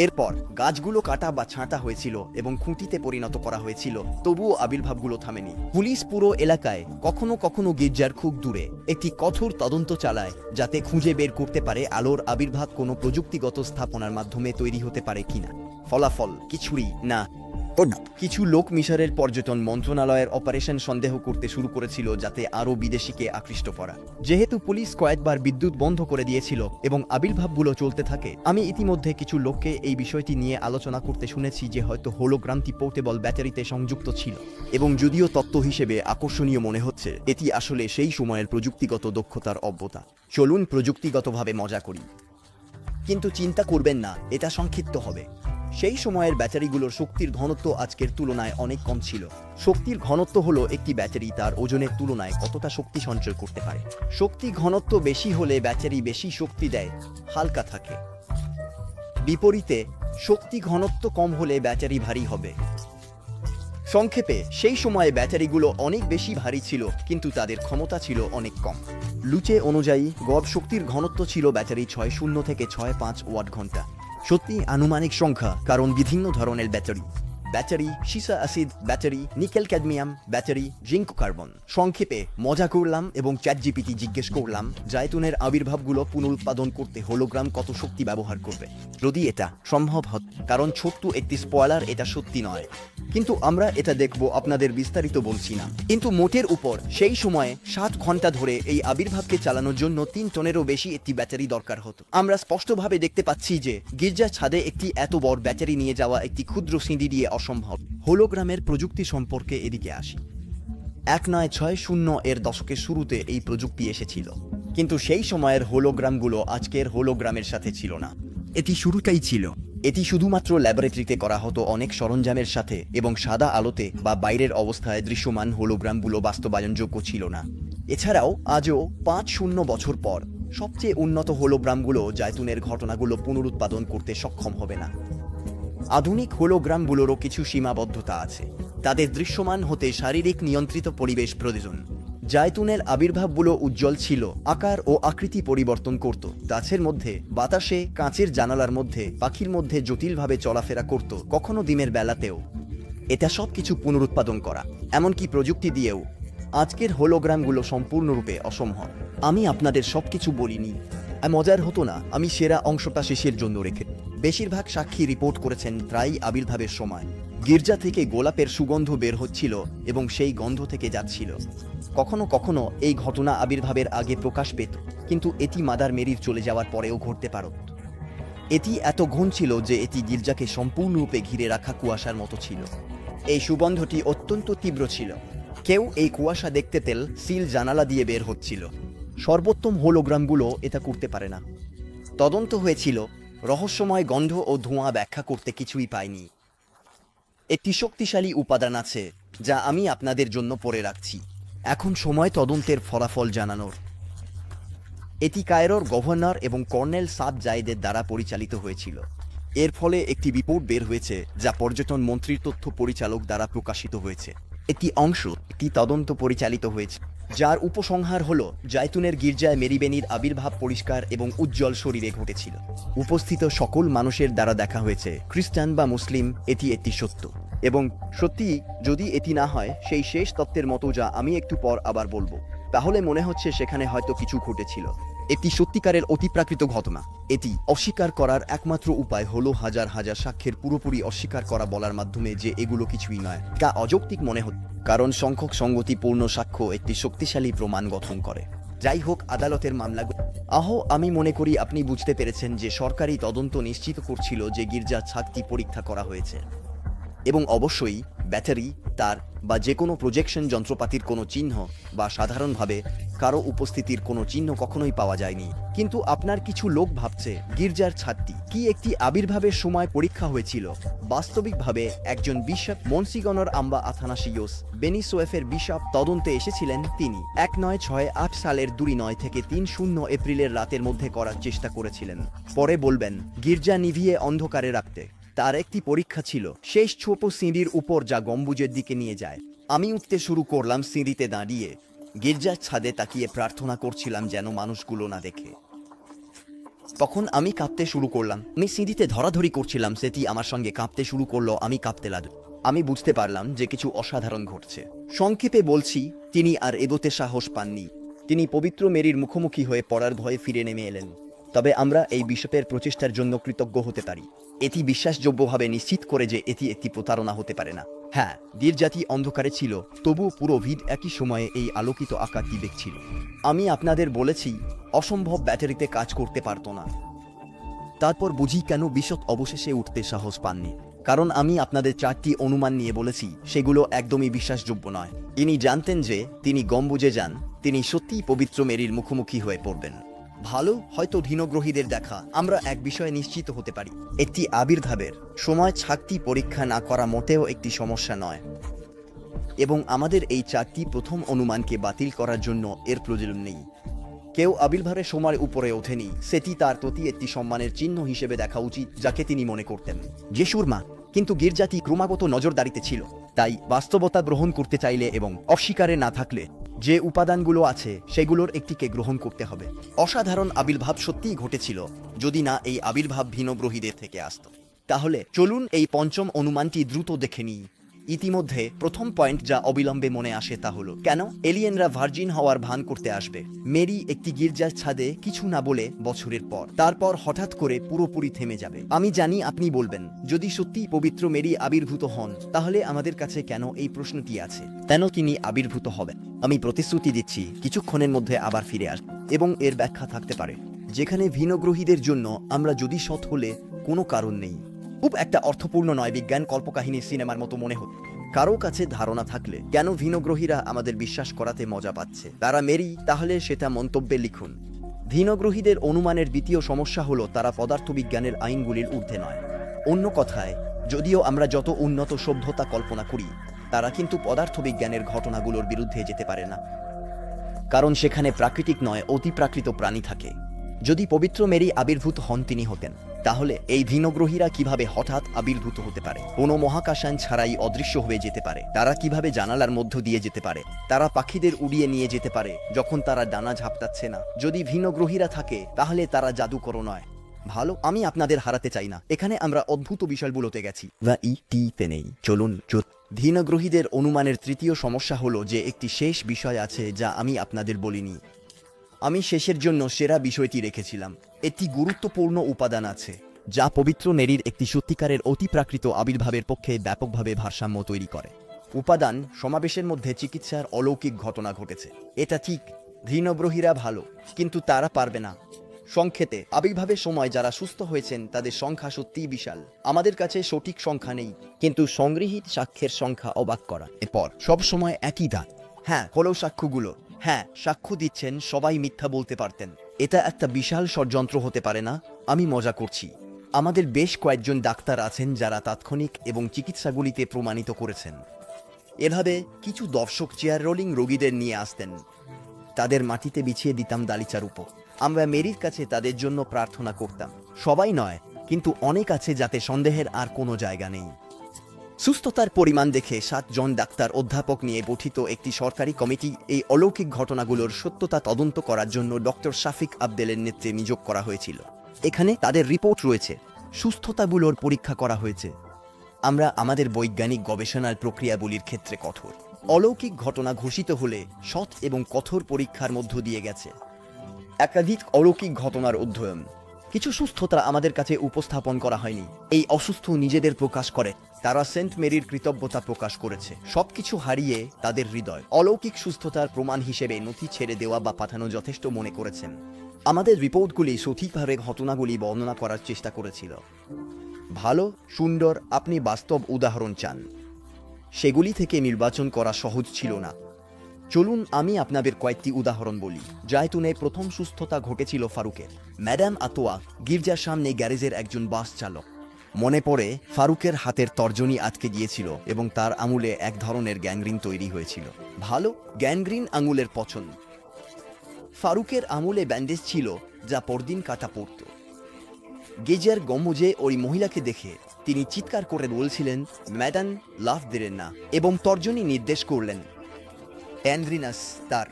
এরপর গাছগুলো কাটা বা ছাঁটা হয়েছিল এবং খুঁটিতে পরিণত করা হয়েছিল, তবুও আবির্ভাবগুলো থামেনি। পুলিশ পুরো এলাকায়, কখনো কখনো গির্জার খুব দূরে, একটি কঠোর তদন্ত চালায়, যাতে খুঁজে বের করতে পারে আলোর আবির্ভাব কোনো প্রযুক্তিগত স্থাপনার মাধ্যমে তৈরি হতে পারে কিনা। ফলাফল কিছুই না। কিছু লোক মিশরের পর্যটন মন্ত্রণালয়ের অপারেশন সন্দেহ করতে শুরু করেছিল, যাতে আরও বিদেশিকে আকৃষ্ট করা। যেহেতু পুলিশ কয়েকবার বিদ্যুৎ বন্ধ করে দিয়েছিল এবং আবির্ভাবগুলো চলতে থাকে, আমি ইতিমধ্যে কিছু লোককে এই বিষয়টি নিয়ে আলোচনা করতে শুনেছি যে হয়তো হোলোগ্রামটি পোর্টেবল ব্যাটারিতে সংযুক্ত ছিল। এবং যদিও তত্ত্ব হিসেবে আকর্ষণীয় মনে হচ্ছে, এটি আসলে সেই সময়ের প্রযুক্তিগত দক্ষতার অব্যতা। চলুন প্রযুক্তিগতভাবে মজা করি, কিন্তু চিন্তা করবেন না, এটা সংক্ষিপ্ত হবে। সেই সময়ের ব্যাটারিগুলোর শক্তির ঘনত্ব আজকের তুলনায় অনেক কম ছিল। শক্তির ঘনত্ব হলো একটি ব্যাটারি তার ওজনের তুলনায় কতটা শক্তি সঞ্চয় করতে পারে। শক্তি ঘনত্ব বেশি হলে ব্যাটারি বেশি শক্তি দেয়, হালকা থাকে। বিপরীতে শক্তি ঘনত্ব কম হলে ব্যাটারি ভারী হবে। সংক্ষেপে, সেই সময়ে ব্যাটারিগুলো অনেক বেশি ভারী ছিল, কিন্তু তাদের ক্ষমতা ছিল অনেক কম। লুচে অনুযায়ী গড় শক্তির ঘনত্ব ছিল ব্যাটারি 6.0 থেকে 6.5 ওয়াট ঘন্টা। সত্যি আনুমানিক সংখ্যা, কারণ বিভিন্ন ধরনের ব্যাটারি সীসা acid battery, nickel cadmium battery, zinc carbon. সংক্ষেপে মজা করলাম এবং চ্যাটজিপিটি জিজ্ঞেস করলাম জাইতুনের আবির্ভাবগুলো পুনরুৎপাদন করতে হোলোগ্রাম কত শক্তি ব্যবহার করবে, যদি এটা সম্ভব হতো। কারণ ছোট্ট একটি স্পয়লার, এটা সত্যি নয়, কিন্তু আমরা এটা দেখব, আপনাদের বিস্তারিত বলছি না। কিন্তু মোটের উপর সেই সময়ে 7 ঘন্টা ধরে এই আবির্ভাবকে চালানোর জন্য 3 টনেরও বেশি একটি ব্যাটারি দরকার হতো। আমরা স্পষ্টভাবে দেখতে পাচ্ছি যে গির্জার ছাদে একটি এত বড় ব্যাটারি নিয়ে যাওয়া একটি ক্ষুদ্র সিঁড়ি দিয়ে অসম্ভব। হোলোগ্রামের প্রযুক্তি সম্পর্কে এদিকে আসি। 1960 এর দশকের শুরুতে এই প্রযুক্তি এসেছিল, কিন্তু সেই সময়ের হোলোগ্রামগুলো আজকের হোলোগ্রামের সাথে ছিল না। এটি শুধুমাত্র ল্যাবরেটরিতে করা হতো অনেক সরঞ্জামের সাথে, এবং সাদা আলোতে বা বাইরের অবস্থায় দৃশ্যমান হোলোগ্রামগুলো বাস্তবায়নযোগ্য ছিল না। এছাড়াও আজও 5 বছর পর সবচেয়ে উন্নত হোলোগ্রামগুলো জাইতুনের ঘটনাগুলো পুনরুৎপাদন করতে সক্ষম হবে না। আধুনিক হোলোগ্রামগুলোরও কিছু সীমাবদ্ধতা আছে। তাদের দৃশ্যমান হতে শারীরিক নিয়ন্ত্রিত পরিবেশ প্রয়োজন। জাইতুনের আবির্ভাবগুলো উজ্জ্বল ছিল, আকার ও আকৃতি পরিবর্তন করত, গাছের মধ্যে, বাতাসে, কাঁচের জানালার মধ্যে, পাখির মধ্যে জটিলভাবে চলাফেরা করত, কখনো দিনের বেলাতেও। এটা সব কিছু পুনরুৎপাদন করা, এমনকি প্রযুক্তি দিয়েও, আজকের হোলোগ্রামগুলো সম্পূর্ণরূপে অসম্ভব। আমি আপনাদের সবকিছু বলিনি। মজার হতো না আমি সেরা অংশটা শেষের জন্য রেখে। বেশিরভাগ সাক্ষী রিপোর্ট করেছেন প্রায় আবির্ভাবের সময় গির্জা থেকে গোলাপের সুগন্ধ বের হচ্ছিল এবং সেই গন্ধ থেকে যাচ্ছিল। কখনো কখনো এই ঘটনা আবির্ভাবের আগে প্রকাশ পেত, কিন্তু এটি মাদার মেরির চলে যাওয়ার পরেও ঘটতে পারত। এটি এত ঘন ছিল যে এটি গির্জাকে সম্পূর্ণরূপে ঘিরে রাখা কুয়াশার মতো ছিল। এই সুগন্ধটি অত্যন্ত তীব্র ছিল। কেউ এই কুয়াশা দেখতে পেল সিল জানালা দিয়ে বের হচ্ছিল। সর্বোত্তম হোলোগ্রামগুলো এটা করতে পারে না। তদন্ত হয়েছিল, রহস্যময় গন্ধ ও ধোঁয়া ব্যাখ্যা করতে কিছুই পায়নি। একটি শক্তিশালী উপাদান আছে যা আমি আপনাদের জন্য পড়ে রাখছি। এখন সময় তদন্তের ফলাফল জানানোর। এটি কায়রোর গভর্নর এবং কর্নেল সাদ জায়েদের দ্বারা পরিচালিত হয়েছিল। এর ফলে একটি রিপোর্ট বের হয়েছে যা পর্যটন মন্ত্রীর তথ্য পরিচালক দ্বারা প্রকাশিত হয়েছে। একটি অংশ একটি তদন্ত পরিচালিত হয়েছে, যার উপসংহার হল জাইতুনের গির্জায় মেরিবেনির আবির্ভাব পরিষ্কার এবং উজ্জ্বল শরীরে ঘটেছিল। উপস্থিত সকল মানুষের দ্বারা দেখা হয়েছে, খ্রিস্টান বা মুসলিম, এটি একটি সত্য। এবং সত্যি যদি এটি না হয় সেই শেষ তত্ত্বের মতো যা আমি একটু পর আবার বলবো, তাহলে মনে হচ্ছে সেখানে হয়তো কিছু ঘটেছিল, একটি সত্যিকারের অতিপ্রাকৃত ঘটনা। এটি অস্বীকার করার একমাত্র উপায় হলো হাজার হাজার সাক্ষ্যের পুরোপুরি অস্বীকার করা বলার মাধ্যমে যে এগুলো কিছুই নয়, তা অযৌক্তিক মনে হচ্ছে, কারণ সংখ্যক সঙ্গতিপূর্ণ সাক্ষ্য একটি শক্তিশালী প্রমাণ গঠন করে। যাই হোক, আদালতের মামলা আমি মনে করি আপনি বুঝতে পেরেছেন যে সরকারি তদন্ত নিশ্চিত করছিল যে গির্জার ছাদটি পরীক্ষা করা হয়েছে এবং অবশ্যই ব্যাটারি, তার বা যে কোনো প্রজেকশন যন্ত্রপাতির কোনো চিহ্ন বা সাধারণভাবে কারো উপস্থিতির কোনো চিহ্ন কখনোই পাওয়া যায়নি। কিন্তু আপনার কিছু লোক ভাবছে গির্জার ছাদটি কি একটি আবির্ভাবের সময় পরীক্ষা হয়েছিল। বাস্তবিকভাবে একজন বিশপ, মনসিগনর আম্বা আথানাসিওস বেনিসোয়েফের বিশপ তদন্তে এসেছিলেন। তিনি 1968 সালের 2 থেকে 30 এপ্রিলের রাতের মধ্যে করার চেষ্টা করেছিলেন। পরে বলবেন গির্জা নিভিয়ে অন্ধকারে রাখতে। তার একটি পরীক্ষা ছিল শেষ ছোট সিঁড়ির উপর যা গম্বুজের দিকে নিয়ে যায়। আমি উঠতে শুরু করলাম, সিঁড়িতে দাঁড়িয়ে গির্জার ছাদে তাকিয়ে প্রার্থনা করছিলাম যেন মানুষগুলো না দেখে। তখন আমি কাঁপতে শুরু করলাম। আমি সিঁড়িতে ধরাধরি করছিলাম, সেটি আমার সঙ্গে কাঁপতে শুরু করলো। আমি কাঁপতে লাগলাম। আমি বুঝতে পারলাম যে কিছু অসাধারণ ঘটছে। সংক্ষেপে বলছি, তিনি আর এগোতে সাহস পাননি। তিনি পবিত্র মেরির মুখোমুখি হয়ে পড়ার ভয়ে ফিরে নেমে এলেন। তবে আমরা এই বিশপের প্রচেষ্টার জন্য কৃতজ্ঞ হতে পারি। এটি বিশ্বাসযোগ্যভাবে নিশ্চিত করে যে এটি একটি প্রতারণা হতে পারে না। হ্যাঁ, গির্জাটি অন্ধকারে ছিল, তবুও পুরো ভিড় একই সময়ে এই আলোকিত আকারটি দেখছিল। আমি আপনাদের বলেছি অসম্ভব ব্যাটারিতে কাজ করতে পারত না। তারপর বুঝি কেন বিশপ অবশেষে উঠতে সাহস পাননি। কারণ আমি আপনাদের 4টি অনুমান নিয়ে বলেছি, সেগুলো একদমই বিশ্বাসযোগ্য নয়। ইনি জানতেন যে তিনি গম্বুজে যান, তিনি সত্যিই পবিত্র মেরির মুখোমুখি হয়ে পড়বেন। ভালো, হয়তো ভিনগ্রহীদের দেখা। আমরা এক বিষয়ে নিশ্চিত হতে পারি, একটি আবির্ভাবের সময় ছাদটি পরীক্ষা না করা মোটেও একটি সমস্যা নয়, এবং আমাদের এই 4টি প্রথম অনুমানকে বাতিল করার জন্য এর প্রয়োজন নেই। কেউ আবির্ভাবের সময় উপরে ওঠেনি, সেটি তার প্রতি একটি সম্মানের চিহ্ন হিসেবে দেখা উচিত যাকে তিনি মনে করতেন যিশুর মা। কিন্তু গির্জাটি ক্রমাগত নজরদারিতে ছিল, তাই বাস্তবতা গ্রহণ করতে চাইলে এবং অস্বীকারে না থাকলে যে উপাদানগুলো আছে সেগুলোর একটিকে গ্রহণ করতে হবে। অসাধারণ আবির্ভাব সত্যিই ঘটেছিল, যদি না এই আবির্ভাব ভিনগ্রহীদের থেকে আসত। তাহলে চলুন এই পঞ্চম অনুমানটি দ্রুত দেখে নিই। ইতিমধ্যে প্রথম পয়েন্ট যা অবিলম্বে মনে আসে তা হলো, কেন এলিয়েনরা ভার্জিন হওয়ার ভান করতে আসবে? মেরি একটি গির্জার ছাদে কিছু না বলে বছরের পর, তারপর হঠাৎ করে পুরোপুরি থেমে যাবে। আমি জানি আপনি বলবেন, যদি সত্যিই পবিত্র মেরি আবির্ভূত হন, তাহলে আমাদের কাছে কেন এই প্রশ্নটি আছে, কেন তিনি আবির্ভূত হবেন? আমি প্রতিশ্রুতি দিচ্ছি কিছুক্ষণের মধ্যে আবার ফিরে আসব, এবং এর ব্যাখ্যা থাকতে পারে যেখানে ভিনগ্রহীদের জন্য আমরা যদি সৎ হলে কোনো কারণ নেই। খুব একটা অর্থপূর্ণ নয়, বিজ্ঞান কল্পকাহিনীর সিনেমার মতো মনে হতো। কারো কাছে ধারণা থাকলে কেন ভিনগ্রহীরা আমাদের বিশ্বাস করাতে মজা পাচ্ছে তারা মেরি, তাহলে সেটা মন্তব্যে লিখুন। ভিনগ্রহীদের অনুমানের দ্বিতীয় সমস্যা হলো তারা পদার্থবিজ্ঞানের আইনগুলির ঊর্ধ্বে নয়। অন্য কথায়, যদিও আমরা যত উন্নত সভ্যতা কল্পনা করি, তারা কিন্তু পদার্থবিজ্ঞানের ঘটনাগুলোর বিরুদ্ধে যেতে পারে না, কারণ সেখানে প্রাকৃতিক নয় অতিপ্রাকৃত প্রাণী থাকে। যদি পবিত্র মেরি আবির্ভূত হন তিনি হতেন, তাহলে এই ভিনগ্রহীরা কিভাবে হঠাৎ আবির্ভূত হতে পারে? কোনো মহাকাশযান ছাড়াই অদৃশ্য হয়ে যেতে পারে। তারা কিভাবে জানালার মধ্য দিয়ে যেতে পারে? তারা পাখিদের উড়িয়ে নিয়ে যেতে পারে যখন তারা ডানা ঝাপটাচ্ছে না। যদি ভিনগ্রহীরা থাকে তাহলে তারা জাদুকর নয়। ভালো, আমি আপনাদের হারাতে চাই না। এখানে আমরা অদ্ভুত বিষয়গুলোতে গেছি বা ইটিতে নেই। চলুন ভিনগ্রহীদের অনুমানের তৃতীয় সমস্যা হলো যে একটি শেষ বিষয় আছে যা আমি আপনাদের বলিনি। আমি শেষের জন্য সেরা বিষয়টি রেখেছিলাম। একটি গুরুত্বপূর্ণ উপাদান আছে যা পবিত্র মেরির একটি সত্যিকারের অতিপ্রাকৃত আবির্ভাবের পক্ষে ব্যাপকভাবে ভারসাম্য তৈরি করে। উপাদান সমাবেশের মধ্যে চিকিৎসার অলৌকিক ঘটনা ঘটেছে। এটা ঠিক, ভিনগ্রহীরা ভালো, কিন্তু তারা পারবে না। সংক্ষেপে, আবির্ভাবের সময় যারা সুস্থ হয়েছেন তাদের সংখ্যা সত্যিই বিশাল। আমাদের কাছে সঠিক সংখ্যা নেই, কিন্তু সংগৃহীত সাক্ষ্যের সংখ্যা অবাক করা। এরপর সব সময় একই দাঁত। হ্যাঁ, হলো সাক্ষ্যগুলো। হ্যাঁ, সাক্ষ্য দিচ্ছেন সবাই মিথ্যা বলতে পারতেন। এটা একটা বিশাল ষড়যন্ত্র হতে পারে না। আমি মজা করছি। আমাদের বেশ কয়েকজন ডাক্তার আছেন যারা তাৎক্ষণিক এবং চিকিৎসাগুলিতে প্রমাণিত করেছেন। এভাবে কিছু দর্শক চেয়ার রোলিং রোগীদের নিয়ে আসতেন, তাদের মাটিতে বিছিয়ে দিতাম দালিচার উপর। আমরা মেরির কাছে তাদের জন্য প্রার্থনা করতাম। সবাই নয়, কিন্তু অনেক আছে যাতে সন্দেহের আর কোনো জায়গা নেই। সুস্থতার পরিমাণ দেখে 7 জন ডাক্তার অধ্যাপক নিয়ে গঠিত একটি সরকারি কমিটি এই অলৌকিক ঘটনাগুলোর সত্যতা তদন্ত করার জন্য ডক্টর শাফিক আবদেলের নেতৃত্বে নিয়োগ করা হয়েছিল। এখানে তাদের রিপোর্ট রয়েছে, সুস্থতাগুলোর পরীক্ষা করা হয়েছে। আমরা আমাদের বৈজ্ঞানিক গবেষণার প্রক্রিয়াগুলির ক্ষেত্রে কঠোর। অলৌকিক ঘটনা ঘোষিত হলে সৎ এবং কঠোর পরীক্ষার মধ্য দিয়ে গেছে। একাধিক অলৌকিক ঘটনার অধ্যয়ন। কিছু সুস্থতা আমাদের কাছে উপস্থাপন করা হয়নি। এই অসুস্থ নিজেদের প্রকাশ করে। তারা সেন্ট মেরির কৃতজ্ঞতা প্রকাশ করেছে। সবকিছু হারিয়ে তাদের হৃদয় অলৌকিক সুস্থতার প্রমাণ হিসেবে নথি ছেড়ে দেওয়া বা পাঠানো যথেষ্ট মনে করেছেন। আমাদের রিপোর্টগুলি সঠিকভাবে ঘটনাগুলি বর্ণনা করার চেষ্টা করেছিল। ভালো, সুন্দর, আপনি বাস্তব উদাহরণ চান, সেগুলি থেকে নির্বাচন করা সহজ ছিল না। চলুন আমি আপনাদের কয়েকটি উদাহরণ বলি। জায়তুনে প্রথম সুস্থতা ঘটেছিল ফারুকের। ম্যাডাম আতোয়া গির্জার সামনে গ্যারেজের একজন বাস চালক। মনে পড়ে ফারুকের হাতের তর্জনী আটকে গিয়েছিল এবং তার আঙুলে এক ধরনের গ্যাংগ্রিন তৈরি হয়েছিল। ভালো, গ্যাংগ্রিন আঙুলের পছন্দ। ফারুকের আঙুলে ব্যান্ডেজ ছিল যা পরদিন কাটা পড়ত। গির্জার গম্বুজে ওই মহিলাকে দেখে তিনি চিৎকার করে বলছিলেন, ম্যাডাম লাফ দিলেন না, এবং তর্জনী নির্দেশ করলেন। অ্যান্ড্রিনাস তার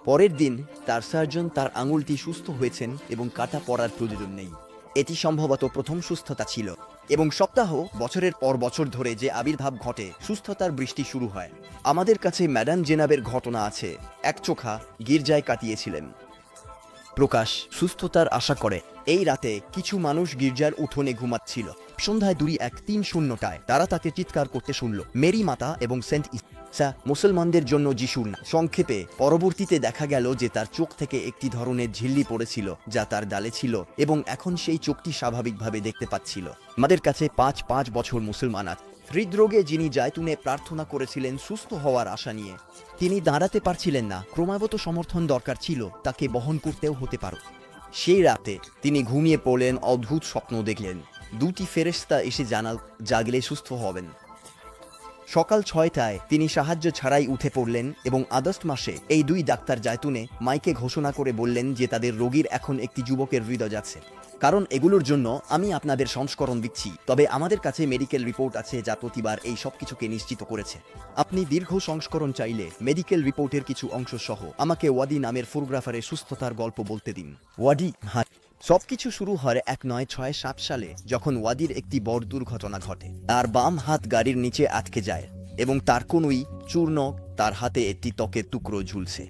পরের দিন তার সার্জন তার আঙুলটি সুস্থ হয়েছেন এবং কাটা পড়ার প্রয়োজন নেই। এটি সম্ভবত প্রথম সুস্থতা ছিল, এবং সপ্তাহ বছরের পর বছর ধরে যে আবির্ভাব ঘটে, সুস্থতার বৃষ্টি শুরু হয়। আমাদের কাছে ম্যাডাম জেনাবের ঘটনা আছে। এক চোখা গির্জায় কাটিয়েছিলেন। প্রকাশ সুস্থতার আশা করে। এই রাতে কিছু মানুষ গির্জার উঠোনে ঘুমাচ্ছিল। সন্ধ্যায় 2:03 তারা তাকে চিৎকার করতে শুনল, মেরি মাতা এবং সেন্ট ইসা মুসলমানদের জন্য যিশুর নাম। সংক্ষেপে পরবর্তীতে দেখা গেল যে তার চোখ থেকে একটি ধরনের ঝিল্লি পড়েছিল যা তার ডালে ছিল, এবং এখন সেই চোখটি স্বাভাবিকভাবে দেখতে পাচ্ছিল। আমাদের কাছে 5 বছর মুসলমান আছে। হৃদরোগে যিনি জায়তুনে প্রার্থনা করেছিলেন সুস্থ হওয়ার আশা নিয়ে। তিনি দাঁড়াতে পারছিলেন না, ক্রমাগত সমর্থন দরকার ছিল, তাকে বহন করতেও হতে পারো। সেই রাতে তিনি ঘুমিয়ে পড়লেন, অদ্ভুত স্বপ্ন দেখলেন। 2টি ফেরেশতা এসে জাগলে সুস্থ হবেন। সকাল 6টায় তিনি সাহায্য ছাড়াই উঠে পড়লেন, এবং আগস্ট মাসে এই 2 ডাক্তার জায়তুনে মাইকে ঘোষণা করে বললেন যে তাদের রোগীর এখন একটি যুবকের হৃদয় আছে। কারণ এগুলোর জন্য আমি আপনাদের সংস্করণ দিচ্ছি, তবে আমাদের কাছে মেডিকেল রিপোর্ট আছে যা প্রতিবার এই সব কিছুকে নিশ্চিত করেছে। আপনি দীর্ঘ সংস্করণ চাইলে মেডিকেল রিপোর্টের কিছু অংশ সহ আমাকে ওয়াদি নামের ফটোগ্রাফারের সুস্থতার গল্প বলতে দিন। ওয়াদি হাত। সবকিছু শুরু হয় 1967 সালে, যখন ওয়াদির একটি বড় দুর্ঘটনা ঘটে। তার বাম হাত গাড়ির নিচে আটকে যায় এবং তার কোনোই চূর্ণ, তার হাতে একটি ত্বকের টুকরো ঝুলছে।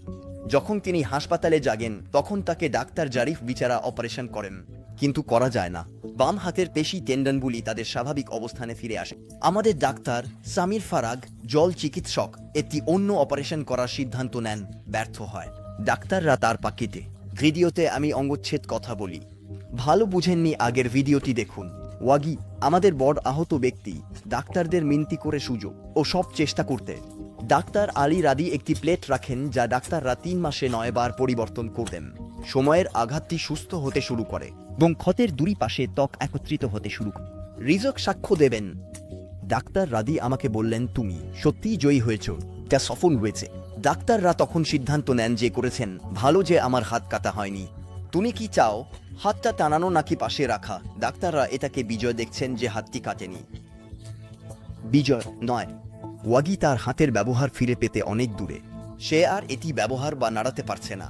যখন তিনি হাসপাতালে জাগেন তখন তাকে ডাক্তার জারিফ বিচারা অপারেশন করেন, কিন্তু করা যায় না। বাম হাতের পেশি টেন্ডনগুলি তাদের স্বাভাবিক অবস্থানে ফিরে আসে। আমাদের ডাক্তার সামির ফারাগ, জল চিকিৎসক, একটি অন্য অপারেশন করার সিদ্ধান্ত নেন, ব্যর্থ হয়। ডাক্তাররা তার পাকিতে। ভিডিওতে আমি অঙ্গচ্ছেদ কথা বলি। ভালো বুঝেননি আগের ভিডিওটি দেখুন। ওয়াগি আমাদের বড় আহত ব্যক্তি, ডাক্তারদের মিনতি করে সুযোগ ও সব চেষ্টা করতে। ডাক্তার আলী রাদি একটি প্লেট রাখেন যা ডাক্তাররা 3 মাসে 9 বার পরিবর্তন করতেন। সময়ের আঘাতটি সুস্থ হতে শুরু করে এবং ক্ষতের 2 পাশে ত্বক একত্রিত হতে শুরু করে। রিজক সাক্ষ্য দেবেন। ডাক্তার রাদি আমাকে বললেন, তুমি সত্যিই জয়ী হয়েছ, তা সফল হয়েছে। ডাক্তাররা তখন সিদ্ধান্ত নেন যে করেছেন ভালো যে আমার হাত কাটা হয়নি। তুমি কি চাও, হাতটা টানানো নাকি পাশে রাখা? ডাক্তাররা এটাকে বিজয় দেখছেন যে হাতটি কাটেনি। বিজয় নয়। ওয়াগি তার হাতের ব্যবহার ফিরে পেতে অনেক দূরে। সে আর এটি ব্যবহার বা নাড়াতে পারছে না।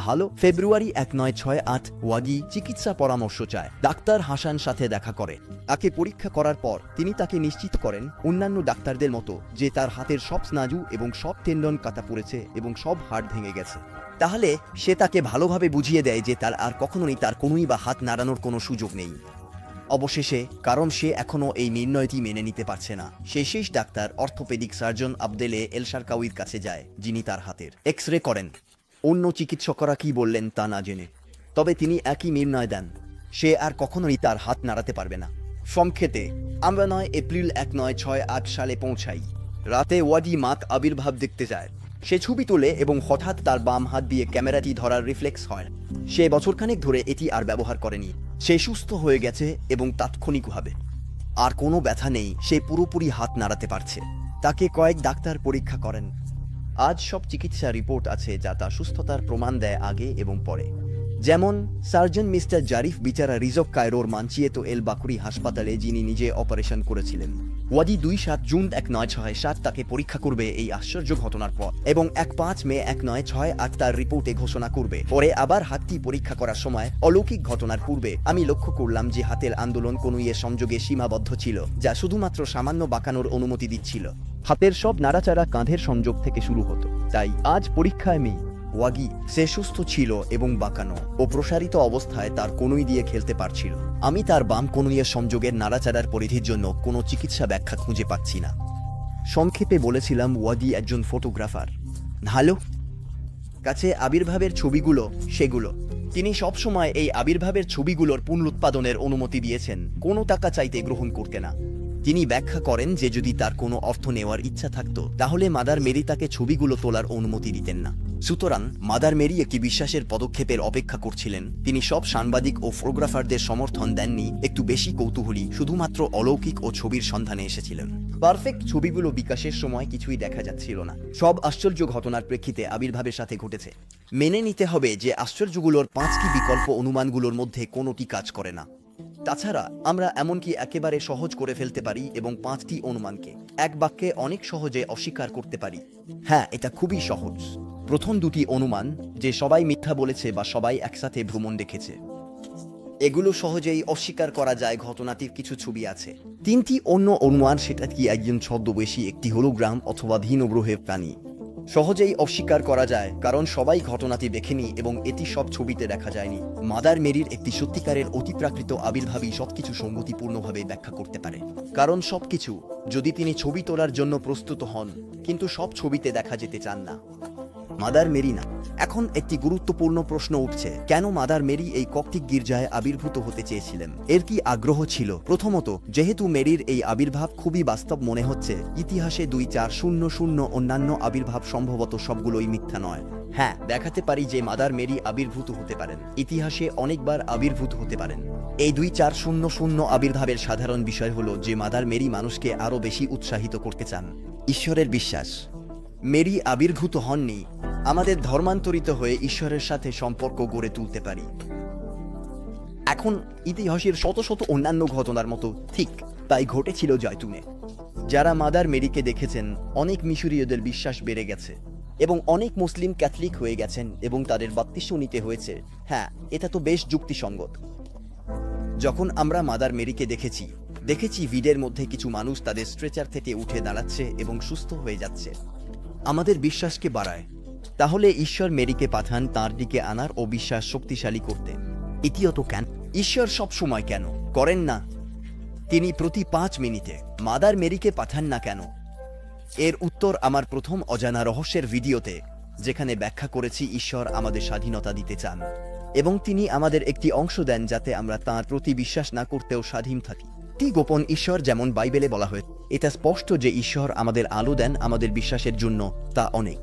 ভালো, ফেব্রুয়ারি 1968 ওয়াগি চিকিৎসা পরামর্শ চায়। ডাক্তার হাসান সাথে দেখা করে। তাকে পরীক্ষা করার পর তিনি তাকে নিশ্চিত করেন অন্যান্য ডাক্তারদের মতো যে তার হাতের সব স্নায়ু এবং সব টেন্ডন কাটা পড়েছে এবং সব হাড় ভেঙে গেছে। তাহলে সে তাকে ভালোভাবে বুঝিয়ে দেয় যে তার আর কখনোই তার কোনোই বা হাত নাড়ানোর কোনো সুযোগ নেই। অবশেষে, কারণ সে এখনও এই নির্ণয়টি মেনে নিতে পারছে না, সে শেষ ডাক্তার অর্থোপেডিক সার্জন আবদেলে এলশারকাউইর কাছে যায়, যিনি তার হাতের এক্স রে করেন। অন্য চিকিৎসকরা কি বললেন তা না জেনে, তবে তিনি একই নির্ণয় দেন, সে আর কখনোই তার হাত নাড়াতে পারবে না। সংক্ষেপে আমরা 9 এপ্রিল 1968 সালে পৌঁছাই। রাতে ওয়াদি মাক আবির্ভাব দেখতে যায়। সে ছবি তোলে এবং হঠাৎ তার বাম হাত দিয়ে ক্যামেরাটি ধরার রিফ্লেক্স হয়। সে বছরখানেক ধরে এটি আর ব্যবহার করেনি। সে সুস্থ হয়ে গেছে এবং তাৎক্ষণিকভাবে আর কোনো ব্যথা নেই, সে পুরোপুরি হাত নাড়াতে পারছে। তাকে কয়েক ডাক্তার পরীক্ষা করেন। আজ সব চিকিৎসা রিপোর্ট আছে যা তার সুস্থতার প্রমাণ দেয় আগে এবং পরে। যেমন সার্জন মিস্টার জারিফ বিচারা রিজক কায়রোর মানচিয়েতো এল বাকুরি হাসপাতালে, যিনি নিজে অপারেশন করেছিলেন। ওয়াদি 2 জুন 1967 তাকে পরীক্ষা করবে এই আশ্চর্য ঘটনার পর, এবং 5 মে 1968 তার রিপোর্টে ঘোষণা করবে। পরে আবার হাতটি পরীক্ষা করার সময় অলৌকিক ঘটনার পূর্বে আমি লক্ষ্য করলাম যে হাতের আন্দোলন কোনো সংযোগে সীমাবদ্ধ ছিল, যা শুধুমাত্র সামান্য বাঁকানোর অনুমতি দিচ্ছিল। হাতের সব নাড়াচাড়া কাঁধের সংযোগ থেকে শুরু হতো। তাই আজ পরীক্ষায় আমি ওয়াগি সে সুস্থ ছিল এবং বাঁকানো ও প্রসারিত অবস্থায় তার কনুই দিয়ে খেলতে পারছিল। আমি তার বাম কনুইয়ের সংযোগের নাড়াচাড়ার পরিধির জন্য কোনো চিকিৎসা ব্যাখ্যা খুঁজে পাচ্ছি না। সংক্ষেপে বলেছিলাম ওয়াগি একজন ফটোগ্রাফার। ভালো কাছে আবির্ভাবের ছবিগুলো সেগুলো তিনি সবসময় এই আবির্ভাবের ছবিগুলোর পুনরুৎপাদনের অনুমতি দিয়েছেন, কোনো টাকা চাইতে গ্রহণ করতে না। তিনি ব্যাখ্যা করেন যে যদি তার কোনো অর্থ নেওয়ার ইচ্ছা থাকত তাহলে মাদার মেরি তাকে ছবিগুলো তোলার অনুমতি দিতেন না। সুতরাং মাদার মেরি একটি বিশ্বাসের পদক্ষেপের অপেক্ষা করছিলেন। তিনি সব সাংবাদিক ও ফটোগ্রাফারদের সমর্থন দেননি, একটু বেশি কৌতূহলী, শুধুমাত্র অলৌকিক ও ছবির সন্ধানে এসেছিলেন। পারফেক্ট ছবিগুলো বিকাশের সময় কিছুই দেখা যাচ্ছিল না। সব আশ্চর্য ঘটনার প্রেক্ষিতে আবির্ভাবের সাথে ঘটেছে। মেনে নিতে হবে যে আশ্চর্যগুলোর 5টি বিকল্প অনুমানগুলোর মধ্যে কোনোটি কাজ করে না। তাছাড়া আমরা এমনকি একেবারে সহজ করে ফেলতে পারি এবং 5টি অনুমানকে এক বাক্যে অনেক সহজে অস্বীকার করতে পারি। হ্যাঁ, এটা খুবই সহজ। প্রথম 2টি অনুমান যে সবাই মিথ্যা বলেছে বা সবাই একসাথে ভ্রমণ দেখেছে, এগুলো সহজেই অস্বীকার করা যায়। ঘটনাটির কিছু ছবি আছে। 3টি অন্য অনুমান, সেটা কি একজন ছদ্মবেশী, একটি হোলোগ্রাম অথবা ভিন্ন গ্রহের প্রাণী, সহজেই অস্বীকার করা যায় কারণ সবাই ঘটনাটি দেখেনি এবং এটি সব ছবিতে দেখা যায়নি। মাদার মেরির একটি সত্যিকারের অতিপ্রাকৃত আবির্ভাবই সবকিছু সঙ্গতিপূর্ণভাবে ব্যাখ্যা করতে পারে। কারণ সবকিছু, যদি তিনি ছবি তোলার জন্য প্রস্তুত হন কিন্তু সব ছবিতে দেখা যেতে চান না, মাদার মেরি না। এখন একটি গুরুত্বপূর্ণ প্রশ্ন উঠছে, কেন মাদার মেরি এই কপ্টিক গির্জায় আবির্ভূত হতে চেয়েছিলেন? এর কি আগ্রহ ছিল? প্রথমত, যেহেতু মেরির এই আবির্ভাব খুবই বাস্তব মনে হচ্ছে, ইতিহাসে 2400 অন্যান্য আবির্ভাব সম্ভবত সবগুলোই মিথ্যা নয়। হ্যাঁ, দেখাতে পারি যে মাদার মেরি আবির্ভূত হতে পারেন, ইতিহাসে অনেকবার আবির্ভূত হতে পারেন। এই 2400 আবির্ভাবের সাধারণ বিষয় হলো যে মাদার মেরি মানুষকে আরো বেশি উৎসাহিত করতে চান। ঈশ্বরের বিশ্বাস। মেরি আবির্ভূত হননি, আমাদের ধর্মান্তরিত হয়ে ঈশ্বরের সাথে সম্পর্ক গড়ে তুলতে পারি। এখন ইতিহাসের শত শত অন্যান্য ঘটনার মতো ঠিক তাই ঘটেছিল জয়তুনে। যারা মাদার মেরিকে দেখেছেন, অনেক মিশরীয়দের বিশ্বাস বেড়ে গেছে এবং অনেক মুসলিম ক্যাথলিক হয়ে গেছেন এবং তাদের বাপ্তিস্ম নিতে হয়েছে। হ্যাঁ, এটা তো বেশ যুক্তিসঙ্গত। যখন আমরা মাদার মেরিকে দেখেছি ভিডের মধ্যে কিছু মানুষ তাদের স্ট্রেচার থেকে উঠে দাঁড়াচ্ছে এবং সুস্থ হয়ে যাচ্ছে, আমাদের বিশ্বাসকে বাড়ায়। তাহলে ঈশ্বর মেরিকে পাঠান তাঁর দিকে আনার ও বিশ্বাস শক্তিশালী করতে। ইতিয়ত কেন ঈশ্বর সব সময় কেন করেন না? তিনি প্রতি 5 মিনিটে মাদার মেরিকে পাঠান না কেন? এর উত্তর আমার প্রথম অজানা রহস্যের ভিডিওতে, যেখানে ব্যাখ্যা করেছি ঈশ্বর আমাদের স্বাধীনতা দিতে চান এবং তিনি আমাদের একটি অংশ দেন যাতে আমরা তাঁর প্রতি বিশ্বাস না করতেও স্বাধীন থাকি। টি গোপন ঈশ্বর, যেমন বাইবেলে বলা হয়েছে। এটা স্পষ্ট যে ঈশ্বর আমাদের আলো দেন আমাদের বিশ্বাসের জন্য, তা অনেক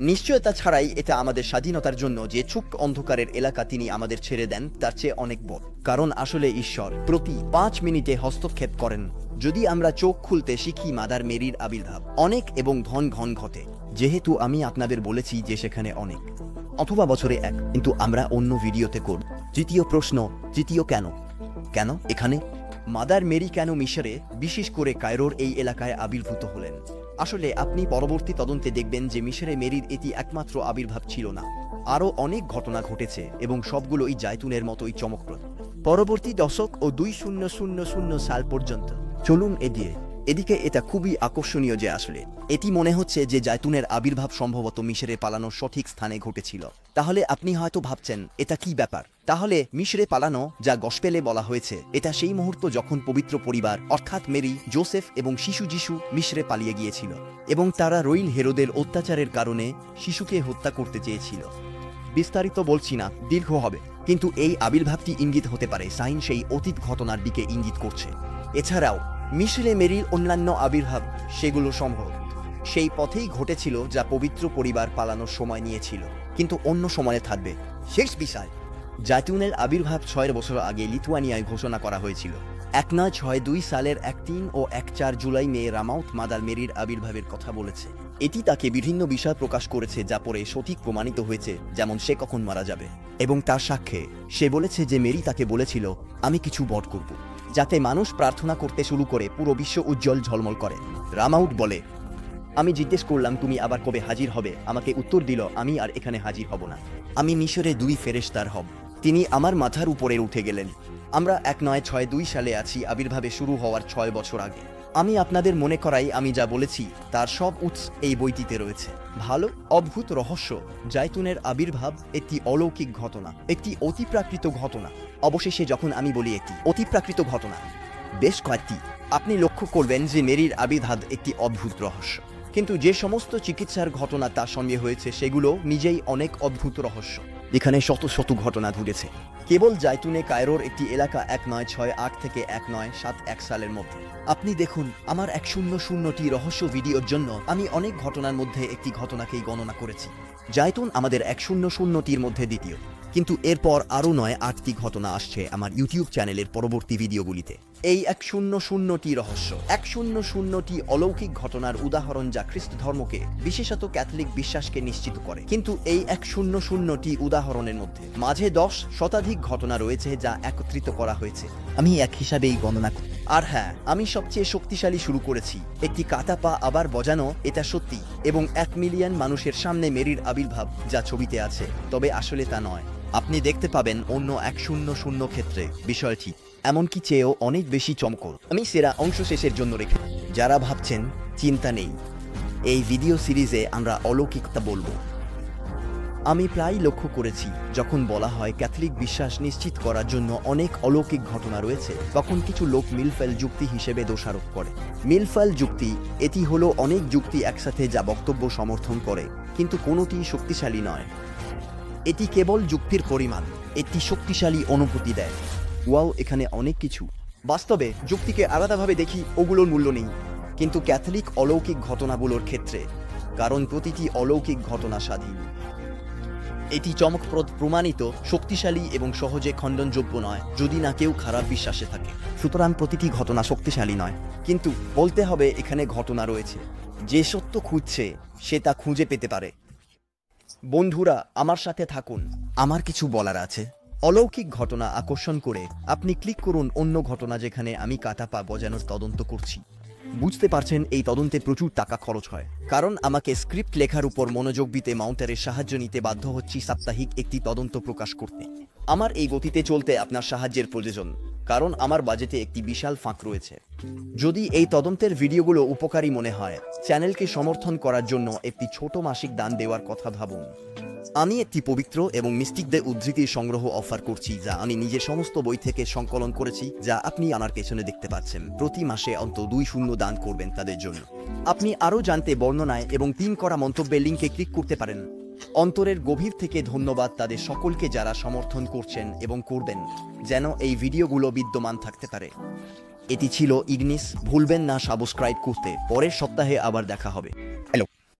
নিশ্চয়তা ছাড়াই এটা আমাদের স্বাধীনতার জন্য যে ছোট্ট অন্ধকারের এলাকা তিনি আমাদের ছেড়ে দেন তার চেয়ে অনেক বড়। কারণ আসলে ঈশ্বর প্রতি 5 মিনিটে হস্তক্ষেপ করেন যদি আমরা চোখ খুলতে শিখি। মাদার মেরির আবির্ভাব অনেক এবং ঘন ঘন ঘটে, যেহেতু আমি আপনাদের বলেছি যে সেখানে অনেক অথবা বছরে এক, কিন্তু আমরা অন্য ভিডিওতে করব। তৃতীয় প্রশ্ন, তৃতীয় কেন এখানে? মাদার মেরি কেন মিশরে, বিশেষ করে কায়রোর এই এলাকায় আবির্ভূত হলেন? আসলে আপনি পরবর্তী তদন্তে দেখবেন যে মিশরে মেরির এটি একমাত্র আবির্ভাব ছিল না। আরও অনেক ঘটনা ঘটেছে এবং সবগুলোই জাইতুনের মতোই চমকপ্রদ। পরবর্তী দশক ও 2000 সাল পর্যন্ত চলুন এদিকে এটা খুবই আকর্ষণীয় যে আসলে এটি মনে হচ্ছে যে জাইতুনের আবির্ভাব সম্ভবত মিশরে পালানোর সঠিক স্থানে ঘটেছিল। তাহলে আপনি হয়তো ভাবছেন এটা কি ব্যাপার? তাহলে মিশরে পালানো, যা গসপেলে বলা হয়েছে, এটা সেই মুহূর্ত যখন পবিত্র পরিবার অর্থাৎ মেরি, জোসেফ এবং শিশু যিশু মিশরে পালিয়ে গিয়েছিল এবং তারা রইল হেরোদের অত্যাচারের কারণে শিশুকে হত্যা করতে চেয়েছিল। বিস্তারিত বলছি না, দীর্ঘ হবে, কিন্তু এই আবির্ভাবটি ইঙ্গিত হতে পারে সাইন সেই অতীত ঘটনার দিকে ইঙ্গিত করছে। এছাড়াও মিশরে মেরির অন্যান্য আবির্ভাব, সেগুলো সম্ভব সেই পথেই ঘটেছিল যা পবিত্র পরিবার পালানোর সময় নিয়েছিল, কিন্তু অন্য সময়ে থাকবে। শেষ বিষয়, জাইতুনের আবির্ভাব 6 বছর আগে লিথুয়ানিয়ায় ঘোষণা করা হয়েছিল। 1962 সালের 1-3 ও 1-4 জুলাই মেয়ে রামাউথ মাদার মেরির আবির্ভাবের কথা বলেছে। এটি তাকে বিভিন্ন বিষয় প্রকাশ করেছে যা পরে সঠিক প্রমাণিত হয়েছে, যেমন সে কখন মারা যাবে এবং তার সাক্ষ্যে সে বলেছে যে মেরি তাকে বলেছিল, আমি কিছু বড় করব, যাতে মানুষ প্রার্থনা করতে শুরু করে পুরো বিশ্ব উজ্জ্বল ঝলমল করে। রামাউথ বলে, আমি জিজ্ঞেস করলাম তুমি আবার কবে হাজির হবে? আমাকে উত্তর দিল, আমি আর এখানে হাজির হব না, আমি মিশরে 2 ফেরেশতার হব। তিনি আমার মাথার উপরে উঠে গেলেন। আমরা 1962 সালে আছি, আবির্ভাবে শুরু হওয়ার 6 বছর আগে। আমি আপনাদের মনে করাই আমি যা বলেছি তার সব উৎস এই বইটিতে রয়েছে। ভালো অদ্ভুত রহস্য, জাইতুনের আবির্ভাব একটি অলৌকিক ঘটনা, একটি অতিপ্রাকৃত ঘটনা। অবশেষে যখন আমি বলি একটি অতিপ্রাকৃত ঘটনা, বেশ কয়েকটি, আপনি লক্ষ্য করবেন যে মেরির আবির্ভাব একটি অদ্ভুত রহস্য। কিন্তু যে সমস্ত চিকিৎসার ঘটনা তার সঙ্গে হয়েছে সেগুলো নিজেই অনেক অদ্ভুত রহস্য। এখানে শত শত ঘটনা ঘটেছে কেবল জাইতুনে কায়রোর একটি এলাকা 1968 থেকে 1971 সালের মধ্যে। আপনি দেখুন, আমার 100টি রহস্য ভিডিওর জন্য আমি অনেক ঘটনার মধ্যে একটি ঘটনাকেই গণনা করেছি। জাইতুন আমাদের 100টির মধ্যে দ্বিতীয়, কিন্তু এরপর আরও 8টি ঘটনা আসছে আমার ইউটিউব চ্যানেলের পরবর্তী ভিডিওগুলিতে। এই 100টি রহস্য, 100টি অলৌকিক ঘটনার উদাহরণ যা খ্রিস্ট ধর্মকে, বিশেষত ক্যাথলিক বিশ্বাসকে নিশ্চিত করে। কিন্তু এই 100টি উদাহরণের মধ্যে মাঝে 10 শতাধিক ঘটনা রয়েছে যা একত্রিত করা হয়েছে। আমি এক হিসাবেই গণনা করি। আর হ্যাঁ, আমি সবচেয়ে শক্তিশালী শুরু করেছি। একটি কাটা পা আবার বজানো, এটা সত্যি, এবং 1 মিলিয়ন মানুষের সামনে মেরির আবির্ভাব যা ছবিতে আছে, তবে আসলে তা নয়। আপনি দেখতে পাবেন অন্য 100 ক্ষেত্রে বিষয়টি এমনকি চেয়েও অনেক বেশি চমকপ্রদ। আমি সেরা অংশ শেষের জন্য রেখে, যারা ভাবছেন চিন্তা নেই, এই ভিডিও সিরিজে আমরা অলৌকিকতা বলবো। আমি প্রায় লক্ষ্য করেছি যখন বলা হয় ক্যাথলিক বিশ্বাস নিশ্চিত করার জন্য অনেক অলৌকিক ঘটনা রয়েছে, তখন কিছু লোক মিলফেল যুক্তি হিসেবে দোষারোপ করে। মিলফেল যুক্তি, এটি হলো অনেক যুক্তি একসাথে যা বক্তব্য সমর্থন করে, কিন্তু কোনোটি শক্তিশালী নয়। এটি কেবল যুক্তির পরিমাণ, একটি শক্তিশালী অনুভূতি দেয়। ওয়াও, এখানে অনেক কিছু। বাস্তবে যুক্তিকে আলাদাভাবে দেখি, ওগুলোর মূল্য নেই, কিন্তু ক্যাথলিক অলৌকিক ঘটনাগুলোর ক্ষেত্রে, কারণ প্রতিটি অলৌকিক ঘটনা স্বাধীন। এটি চমকপ্রদ, প্রমাণিত, শক্তিশালী এবং সহজে খণ্ডনযোগ্য নয়, যদি না কেউ খারাপ বিশ্বাসে থাকে। সুতরাং প্রতিটি ঘটনা শক্তিশালী নয়, কিন্তু বলতে হবে এখানে ঘটনা রয়েছে। যে সত্য খুঁজছে সে তা খুঁজে পেতে পারে। বন্ধুরা, আমার সাথে থাকুন, আমার কিছু বলার আছে। অলৌকিক ঘটনা আকর্ষণ করে আপনি ক্লিক করুন অন্য ঘটনা যেখানে আমি কাটা পা বজানোর তদন্ত করছি। বুঝতে পারছেন, এই তদন্তে প্রচুর টাকা খরচ হয়, কারণ আমাকে স্ক্রিপ্ট লেখার উপর মনোযোগ দিতে মাউন্টারের সাহায্য নিতে বাধ্য হচ্ছি সাপ্তাহিক একটি তদন্ত প্রকাশ করতে। আমার এই গতিতে চলতে আপনার সাহায্যের প্রয়োজন, কারণ আমার বাজেটে একটি বিশাল ফাঁক রয়েছে। যদি এই তদন্তের ভিডিওগুলো উপকারী মনে হয়, চ্যানেলকে সমর্থন করার জন্য একটি ছোট মাসিক দান দেওয়ার কথা ভাবুন। আমি একটি পবিত্র এবং মিস্টিকদের উদ্ধৃতির সংগ্রহ অফার করছি, যা আমি নিজের সমস্ত বই থেকে সংকলন করেছি, যা আপনি আমার পেছনে দেখতে পাচ্ছেন। প্রতি মাসে অন্তত 2 দান করবেন তাদের জন্য। আপনি আরও জানতে বর্ণনায় এবং পিন করা মন্তব্যের লিঙ্কে ক্লিক করতে পারেন। অন্তরের গভীর থেকে ধন্যবাদ তাদের সকলকে যারা সমর্থন করছেন এবং করবেন, যেন এই ভিডিওগুলো বিদ্যমান থাকতে পারে। এটি ছিল ইগনিস। ভুলবেন না সাবস্ক্রাইব করতে। পরের সপ্তাহে আবার দেখা হবে।